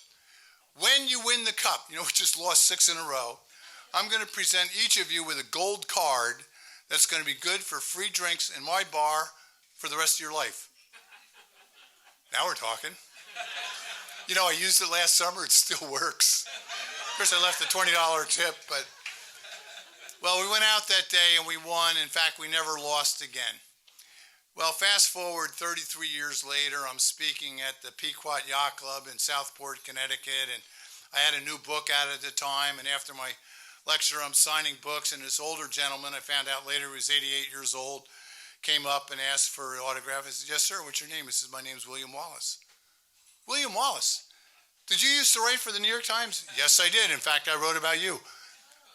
When you win the cup," we just lost 6 in a row, "I'm going to present each of you with a gold card that's going to be good for free drinks in my bar for the rest of your life." Now we're talking. You know, I used it last summer. It still works. Of course, I left a $20 tip, but... Well, we went out that day and we won. In fact, we never lost again. Well, fast forward 33 years later, I'm speaking at the Pequot Yacht Club in Southport, Connecticut, and I had a new book out at the time, and after my lecture, I'm signing books, and this older gentleman, I found out later he was 88 years old, came up and asked for an autograph. I said, "Yes, sir, what's your name?" He says, "My name's William Wallace." "William Wallace, did you used to write for the New York Times?" "Yes, I did. In fact, I wrote about you."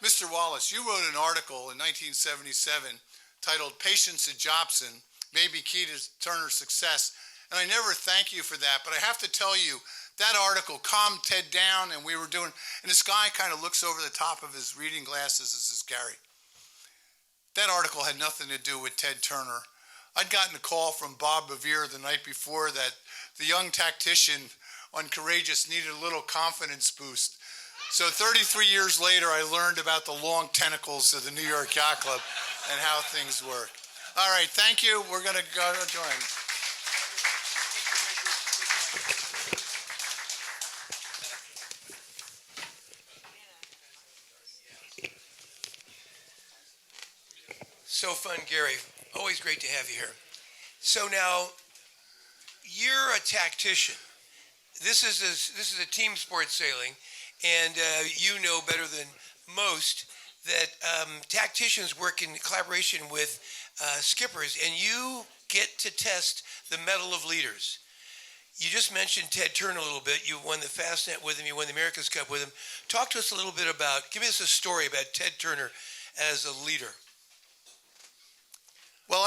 "Mr. Wallace, you wrote an article in 1977 titled 'Patience at Jobson may be key to Turner's success.' And I never thank you for that, but I have to tell you, that article calmed Ted down, and we were doing, and this guy kind of looks over the top of his reading glasses and says, 'Gary, that article had nothing to do with Ted Turner. I'd gotten a call from Bob Bevere the night before that the young tactician on Courageous needed a little confidence boost. So 33 years later, I learned about the long tentacles of the New York Yacht Club and how things work." All right, thank you. We're going to go join. So fun, Gary. Always great to have you here. So now, you're a tactician. This is a team sport sailing, and you know better than most that tacticians work in collaboration with skippers, and you get to test the mettle of leaders. You just mentioned Ted Turner a little bit. You won the Fastnet with him. You won the America's Cup with him. Talk to us a little bit about, give us a story about Ted Turner as a leader. Well,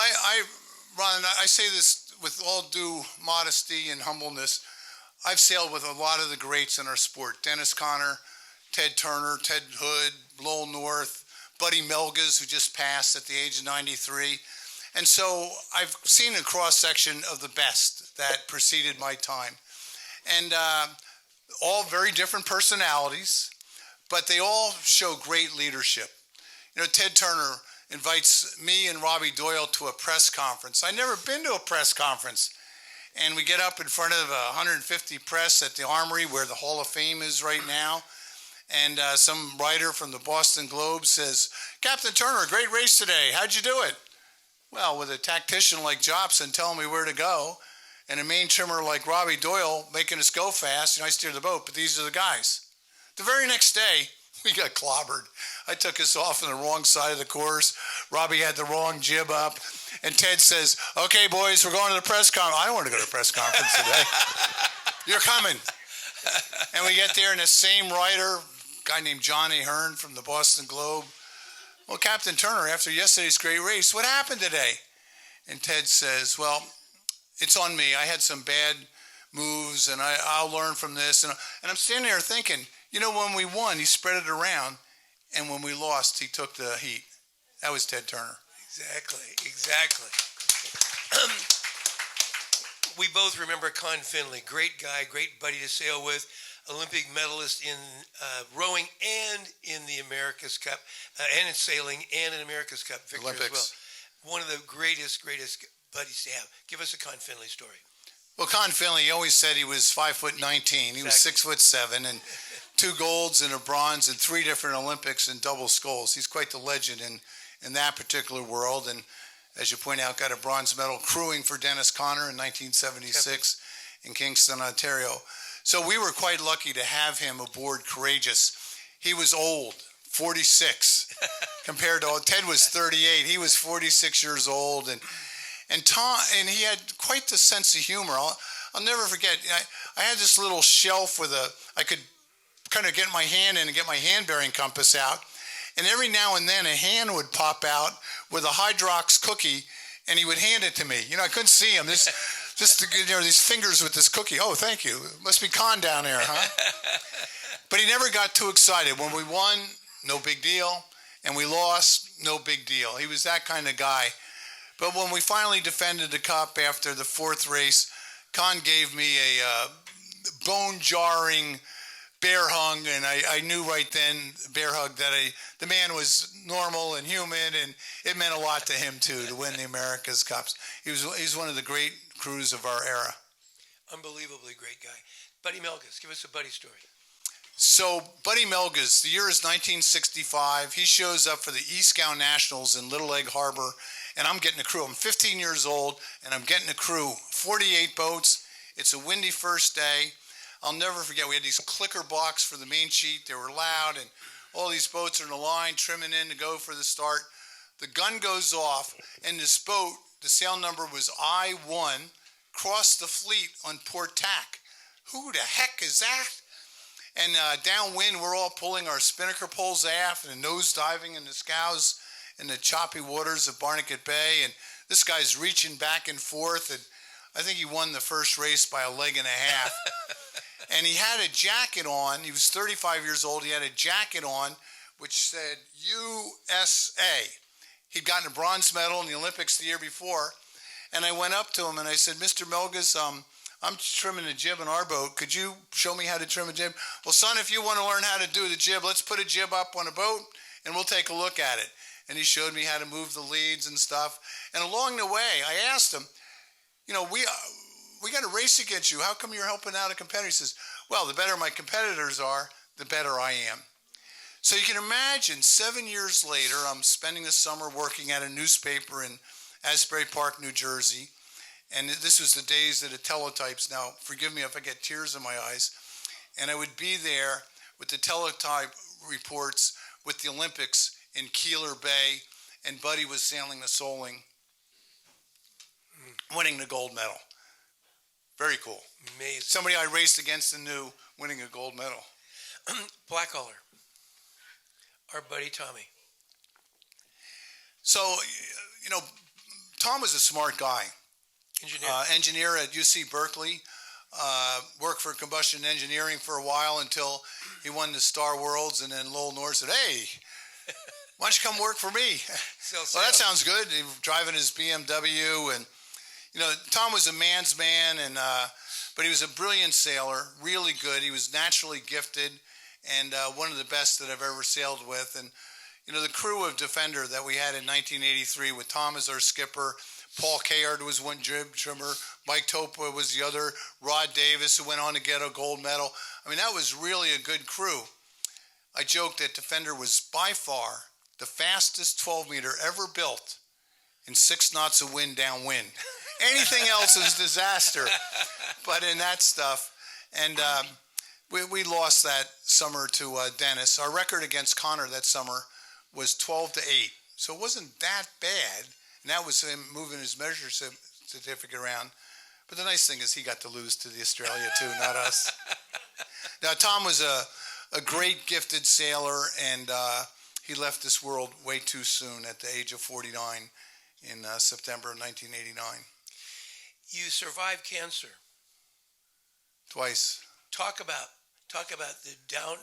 Ron, I say this with all due modesty and humbleness. I've sailed with a lot of the greats in our sport. Dennis Conner, Ted Turner, Ted Hood, Lowell North, Buddy Melgas, who just passed at the age of 93. And so I've seen a cross-section of the best that preceded my time. And all very different personalities, but they all show great leadership. You know, Ted Turner invites me and Robbie Doyle to a press conference. I'd never been to a press conference. And we get up in front of 150 press at the Armory, where the Hall of Fame is right now. And some writer from the Boston Globe says, "Captain Turner, great race today. How'd you do it?" Well, with a tactician like Jobson telling me where to go, and a main trimmer like Robbie Doyle making us go fast, I steer the boat, but these are the guys. The very next day, We got clobbered. I took us off on the wrong side of the course. Robbie had the wrong jib up. And Ted says, okay, boys, we're going to the press conference. I don't want to go to the press conference today. You're coming. And we get there, and the same writer, a guy named John A. Hearn from the Boston Globe. Well, Captain Turner, after yesterday's great race, what happened today? And Ted says, well, it's on me. I had some bad moves, and I'll learn from this. And I'm standing there thinking, you know, when we won, he spread it around, and when we lost, he took the heat. That was Ted Turner. Exactly. We both remember Con Finley, great guy, great buddy to sail with, Olympic medalist in rowing and in the America's Cup, and in sailing and in America's Cup victor as well. One of the greatest buddies to have. Give us a Con Finley story. Well, Con Finley, he always said he was 5'19". He was 6'7", and 2 golds and a bronze and 3 different Olympics and double sculls. He's quite the legend in that particular world. And as you point out, got a bronze medal crewing for Dennis Conner in 1976 in Kingston, Ontario. So we were quite lucky to have him aboard Courageous. He was old, 46, compared to Ted was 38. He was 46 years old, and Tom, and he had quite the sense of humor. I'll never forget. I had this little shelf with I could kind of get my hand in and get my hand bearing compass out, and every now and then a hand would pop out with a Hydrox cookie, and he would hand it to me. You know, I couldn't see him. These fingers with this cookie. Oh, thank you. Must be Con down there, huh? But he never got too excited. When we won, no big deal, and we lost, no big deal. He was that kind of guy. But when we finally defended the cup after the 4th race, Con gave me a bone-jarring bear hug, and I knew right then, bear hug, that the man was normal and human, and it meant a lot to him, too, to win the America's Cups. He's one of the great crews of our era. Unbelievably great guy. Buddy Melges, give us a Buddy story. So, Buddy Melges, the year is 1965. He shows up for the Eastgown Nationals in Little Egg Harbor, and I'm getting a crew. I'm 15 years old, and I'm getting a crew. 48 boats. It's a windy first day. I'll never forget, we had these clicker blocks for the main sheet. They were loud, and all these boats are in a line, trimming in to go for the start. The gun goes off, and this boat, the sail number was I-1, crossed the fleet on Port Tack. Who the heck is that? And downwind, we're all pulling our spinnaker poles aft and nose diving in the scows in the choppy waters of Barnegat Bay. And this guy's reaching back and forth, and I think he won the first race by a leg and a half. And he had a jacket on. He was 35 years old. He had a jacket on which said USA. He'd gotten a bronze medal in the Olympics the year before. And I went up to him and I said, Mr. Melges, I'm trimming a jib in our boat. Could you show me how to trim a jib? Well, son, if you want to learn how to do the jib, let's put a jib up on a boat and we'll take a look at it. And he showed me how to move the leads and stuff. And along the way, I asked him, you know, we got to race against you. How come you're helping out a competitor? He says, well, the better my competitors are, the better I am. So you can imagine 7 years later, I'm spending the summer working at a newspaper in Asbury Park, New Jersey. And this was the days of the teletypes. Now, forgive me if I get tears in my eyes. And I would be there with the teletype reports with the Olympics in Keeler Bay, and Buddy was sailing the Soling, winning the gold medal. Very cool. Amazing. Somebody I raced against and knew winning a gold medal. Blackcaller, our buddy Tommy. So, you know, Tom was a smart guy. Engineer at UC Berkeley. Worked for combustion engineering for a while until he won the Star Worlds, and then Lowell North said, hey, why don't you come work for me? Well, that sounds good. He was driving his BMW, and you know, Tom was a man's man, and but he was a brilliant sailor, really good. He was naturally gifted, and one of the best that I've ever sailed with. And you know, the crew of Defender that we had in 1983 with Tom as our skipper, Paul Kayard was one jib trimmer, Mike Topa was the other, Rod Davis, who went on to get a gold medal. I mean, that was really a good crew. I joked that Defender was by far the fastest 12-meter ever built in 6 knots of wind downwind. Anything else is disaster. But in that stuff, and We lost that summer to Dennis. Our record against Connor that summer was 12-8, so it wasn't that bad. And that was him moving his measure certificate around. But the nice thing is he got to lose to the Australia too, not us. Now Tom was a great gifted sailor, and he left this world way too soon at the age of 49 in September of 1989. You survived cancer. Twice. Talk about the down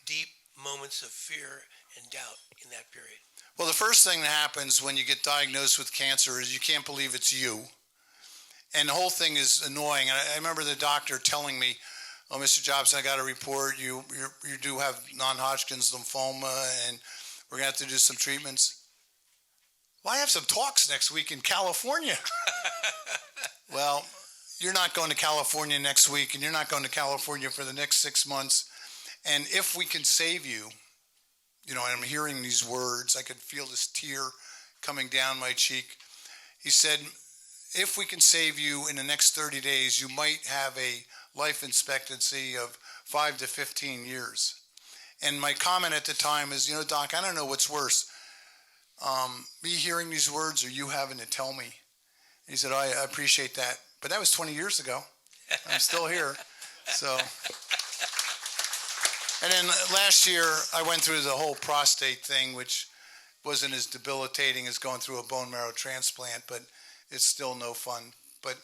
deep moments of fear and doubt in that period. Well, the first thing that happens when you get diagnosed with cancer is you can't believe it's you. And the whole thing is annoying. And I remember the doctor telling me, "Oh, Mr. Jobson, I got a report. You do have non-Hodgkin's lymphoma, and we're going to have to do some treatments." Well, I have some talks next week in California. Well, you're not going to California next week, and you're not going to California for the next 6 months. And if we can save you, and I'm hearing these words, I could feel this tear coming down my cheek. He said, if we can save you in the next 30 days, you might have a life expectancy of 5 to 15 years. And my comment at the time is, Doc, I don't know what's worse, me hearing these words or you having to tell me. And he said, I appreciate that. But that was 20 years ago. I'm still here. So. And then last year, I went through the whole prostate thing, which wasn't as debilitating as going through a bone marrow transplant, but it's still no fun. But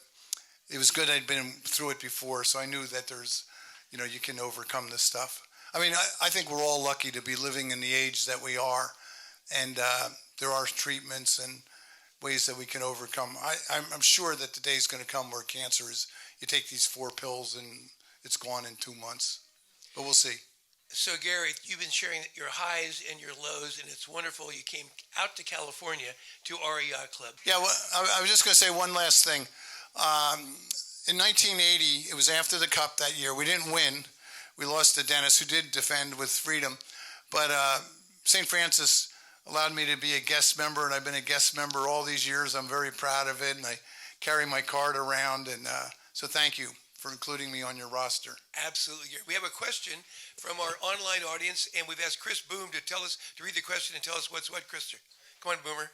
it was good I'd been through it before, so I knew that there's, you can overcome this stuff. I mean, I think we're all lucky to be living in the age that we are, and there are treatments and ways that we can overcome. I'm sure that the day's going to come where cancer is, you take these 4 pills and it's gone in 2 months. But we'll see. So, Gary, you've been sharing your highs and your lows, and it's wonderful you came out to California to our yacht club. Yeah, well, I was just going to say one last thing. In 1980, it was after the Cup that year. We didn't win. We lost to Dennis, who did defend with freedom. But St. Francis allowed me to be a guest member, and I've been a guest member all these years. I'm very proud of it, and I carry my card around. And so thank you for including me on your roster. Absolutely. We have a question from our online audience, and we've asked Chris Boom to read the question and tell us what's what, Christopher. Come on, Boomer.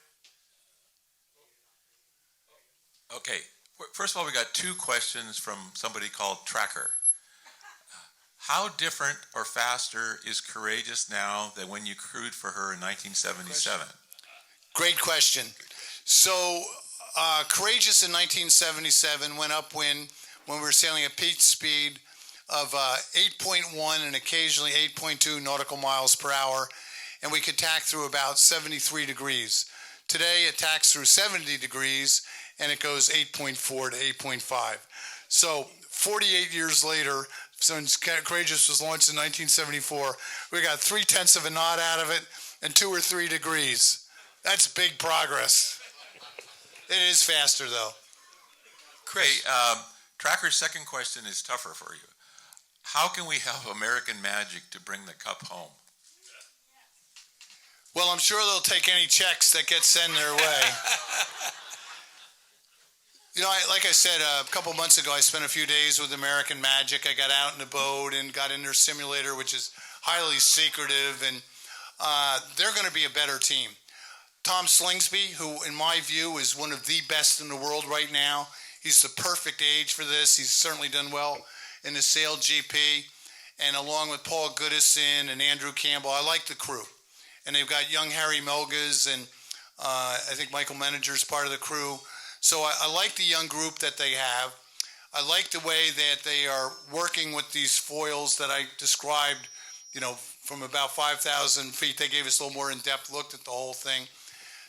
Okay. First of all, we got 2 questions from somebody called Tracker. How different or faster is Courageous now than when you crewed for her in 1977? Great question. So Courageous in 1977 went upwind when we were sailing at peak speed of 8.1 and occasionally 8.2 nautical miles per hour, and we could tack through about 73 degrees. Today it tacks through 70 degrees, and it goes 8.4 to 8.5. So 48 years later, since Courageous was launched in 1974, we got 0.3 of a knot out of it and 2 or 3 degrees. That's big progress. It is faster, though. Chris. Tracker's second question is tougher for you. How can we help American Magic to bring the Cup home? Well, I'm sure they'll take any checks that get sent their way. Like I said, a couple months ago, I spent a few days with American Magic. I got out in the boat and got in their simulator, which is highly secretive, and they're going to be a better team. Tom Slingsby, who in my view is one of the best in the world right now, he's the perfect age for this. He's certainly done well in the Sail GP. And along with Paul Goodison and Andrew Campbell, I like the crew. And they've got young Harry Melgas, and I think Michael Meninger's part of the crew. So I like the young group that they have. I like the way that they are working with these foils that I described, from about 5,000 feet. They gave us a little more in-depth look at the whole thing.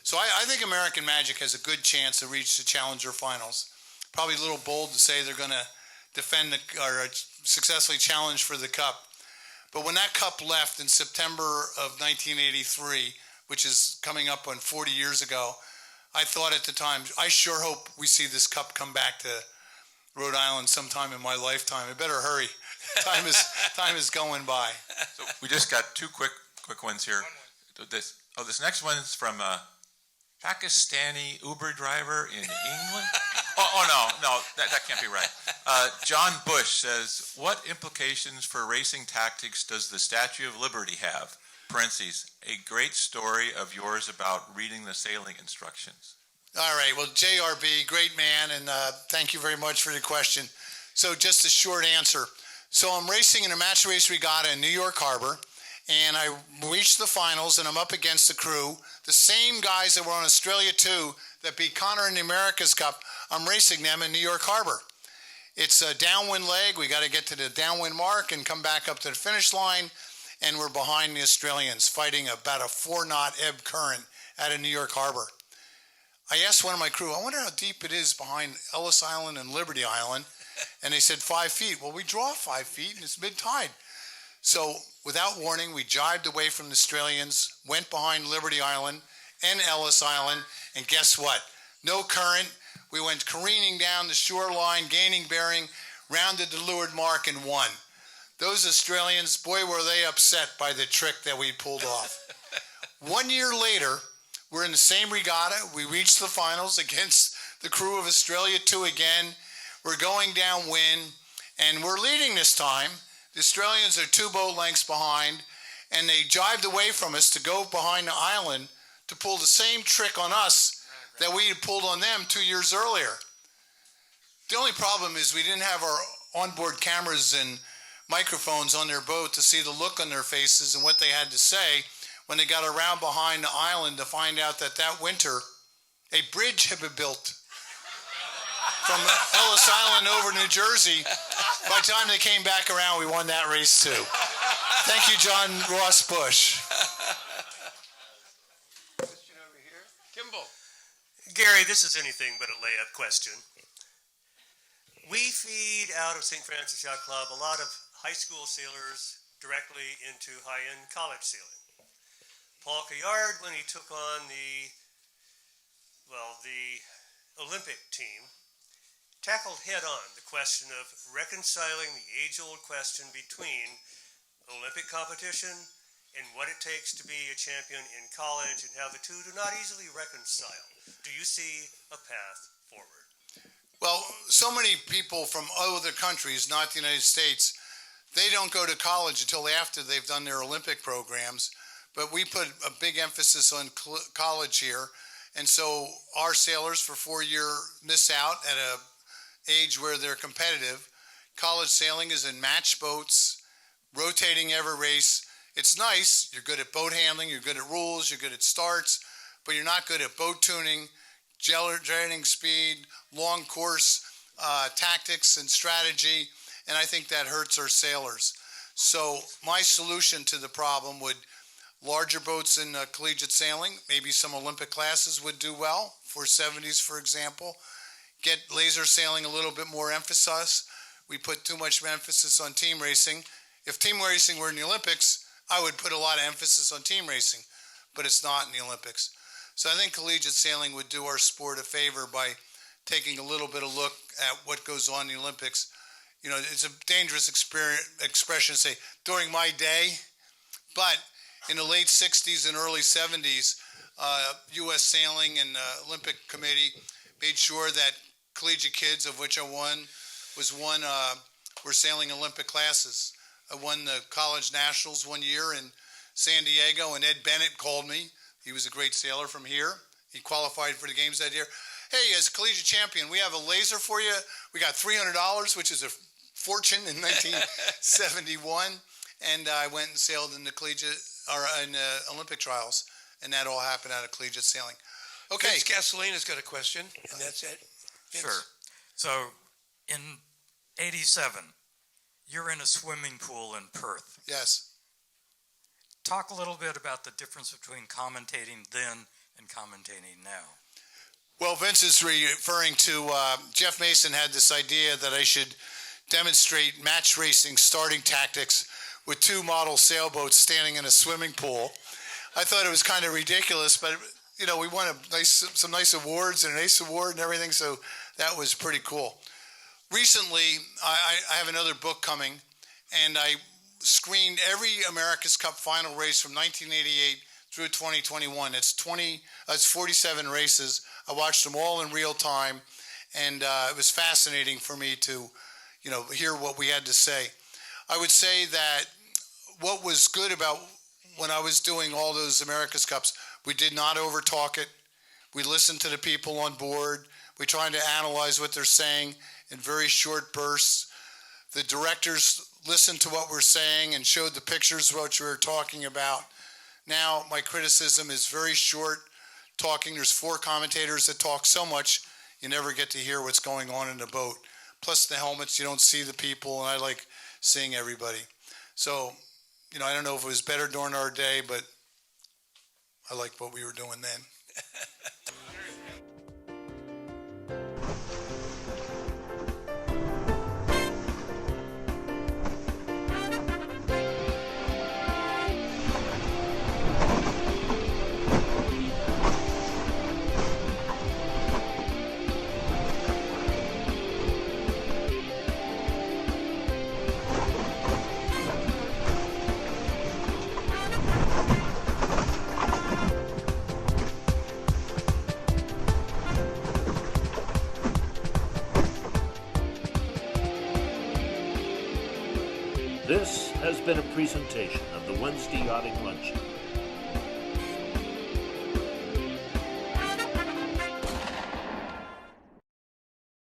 So I think American Magic has a good chance to reach the Challenger Finals. Probably a little bold to say they're going to defend or successfully challenge for the Cup. But when that Cup left in September of 1983, which is coming up on 40 years ago, I thought at the time, I sure hope we see this Cup come back to Rhode Island sometime in my lifetime. I better hurry. Time is going by. So we just got 2 quick ones here. This next one is from Pakistani Uber driver in England. no, that can't be right. John Bush says, what implications for racing tactics does the Statue of Liberty have? Parentheses, a great story of yours about reading the sailing instructions. All right, well, JRB, great man, and thank you very much for the question. So just a short answer. So I'm racing in a match race regatta in New York Harbor, and I reached the finals, and I'm up against the crew, the same guys that were on Australia 2 that beat Connor in the America's Cup. I'm racing them in New York Harbor. It's a downwind leg. We got to get to the downwind mark and come back up to the finish line, and we're behind the Australians fighting about a 4-knot ebb current out of New York Harbor. I asked one of my crew, I wonder how deep it is behind Ellis Island and Liberty Island, and they said 5 feet. Well, we draw 5 feet, and it's mid-tide. So without warning, we jibed away from the Australians, went behind Liberty Island and Ellis Island, and guess what? No current. We went careening down the shoreline, gaining bearing, rounded the leeward mark, and won. Those Australians, boy, were they upset by the trick that we pulled off. 1 year later, we're in the same regatta. We reached the finals against the crew of Australia 2 again. We're going downwind, and we're leading this time. The Australians are 2 boat lengths behind, and they jibed away from us to go behind the island to pull the same trick on us that we had pulled on them 2 years earlier. The only problem is we didn't have our onboard cameras and microphones on their boat to see the look on their faces and what they had to say when they got around behind the island to find out that that winter a bridge had been built from Ellis Island over New Jersey. By the time they came back around, we won that race too. Thank you, John Ross Bush. Question over here. Kimball. Gary, this is anything but a layup question. We feed out of St. Francis Yacht Club a lot of high school sailors directly into high-end college sailing. Paul Caillard, when he took on the Olympic team, tackled head-on the question of reconciling the age-old question between Olympic competition and what it takes to be a champion in college, and how the two do not easily reconcile. Do you see a path forward? Well, so many people from other countries, not the United States, they don't go to college until after they've done their Olympic programs. But we put a big emphasis on college here. And so our sailors for 4 years miss out at a age where they're competitive. College sailing is in match boats, rotating every race. It's nice. You're good at boat handling. You're good at rules. You're good at starts. But you're not good at boat tuning, generating speed, long course tactics and strategy. And I think that hurts our sailors. So my solution to the problem would larger boats in collegiate sailing, maybe some Olympic classes would do well, 470s for example. Get laser sailing a little bit more emphasis. We put too much emphasis on team racing. If team racing were in the Olympics, I would put a lot of emphasis on team racing, but it's not in the Olympics. So I think collegiate sailing would do our sport a favor by taking a little bit of look at what goes on in the Olympics. You know, it's a dangerous expression to say, during my day, but in the late 60s and early 70s, U.S. Sailing and Olympic Committee made sure that collegiate kids, of which I were sailing Olympic classes. I won the college nationals 1 year in San Diego, and Ed Bennett called me. He was a great sailor from here. He qualified for the games that year. Hey, as collegiate champion, we have a laser for you. We got $300, which is a fortune in 1971. And I went and sailed in the Olympic trials, and that all happened out of collegiate sailing. Okay. Vince Gasolina's got a question, and that's it. Vince. Sure. So, in '87, you're in a swimming pool in Perth. Yes. Talk a little bit about the difference between commentating then and commentating now. Well, Vince is referring to Jeff Mason had this idea that I should demonstrate match racing starting tactics with 2 model sailboats standing in a swimming pool. I thought it was kind of ridiculous, but you know, we won some nice awards and an ACE award and everything, so that was pretty cool. Recently, I have another book coming, and I screened every America's Cup final race from 1988 through 2021. It's 47 races. I watched them all in real time, and it was fascinating for me to, hear what we had to say. I would say that what was good about when I was doing all those America's Cups, we did not overtalk it. We listened to the people on board. We tried to analyze what they're saying in very short bursts. The directors listened to what we're saying and showed the pictures of what we were talking about. Now, my criticism is very short talking. There's 4 commentators that talk so much, you never get to hear what's going on in the boat. Plus the helmets, you don't see the people, and I like seeing everybody. So, I don't know if it was better during our day, but I liked what we were doing then. This has been a presentation of the Wednesday Yachting Luncheon.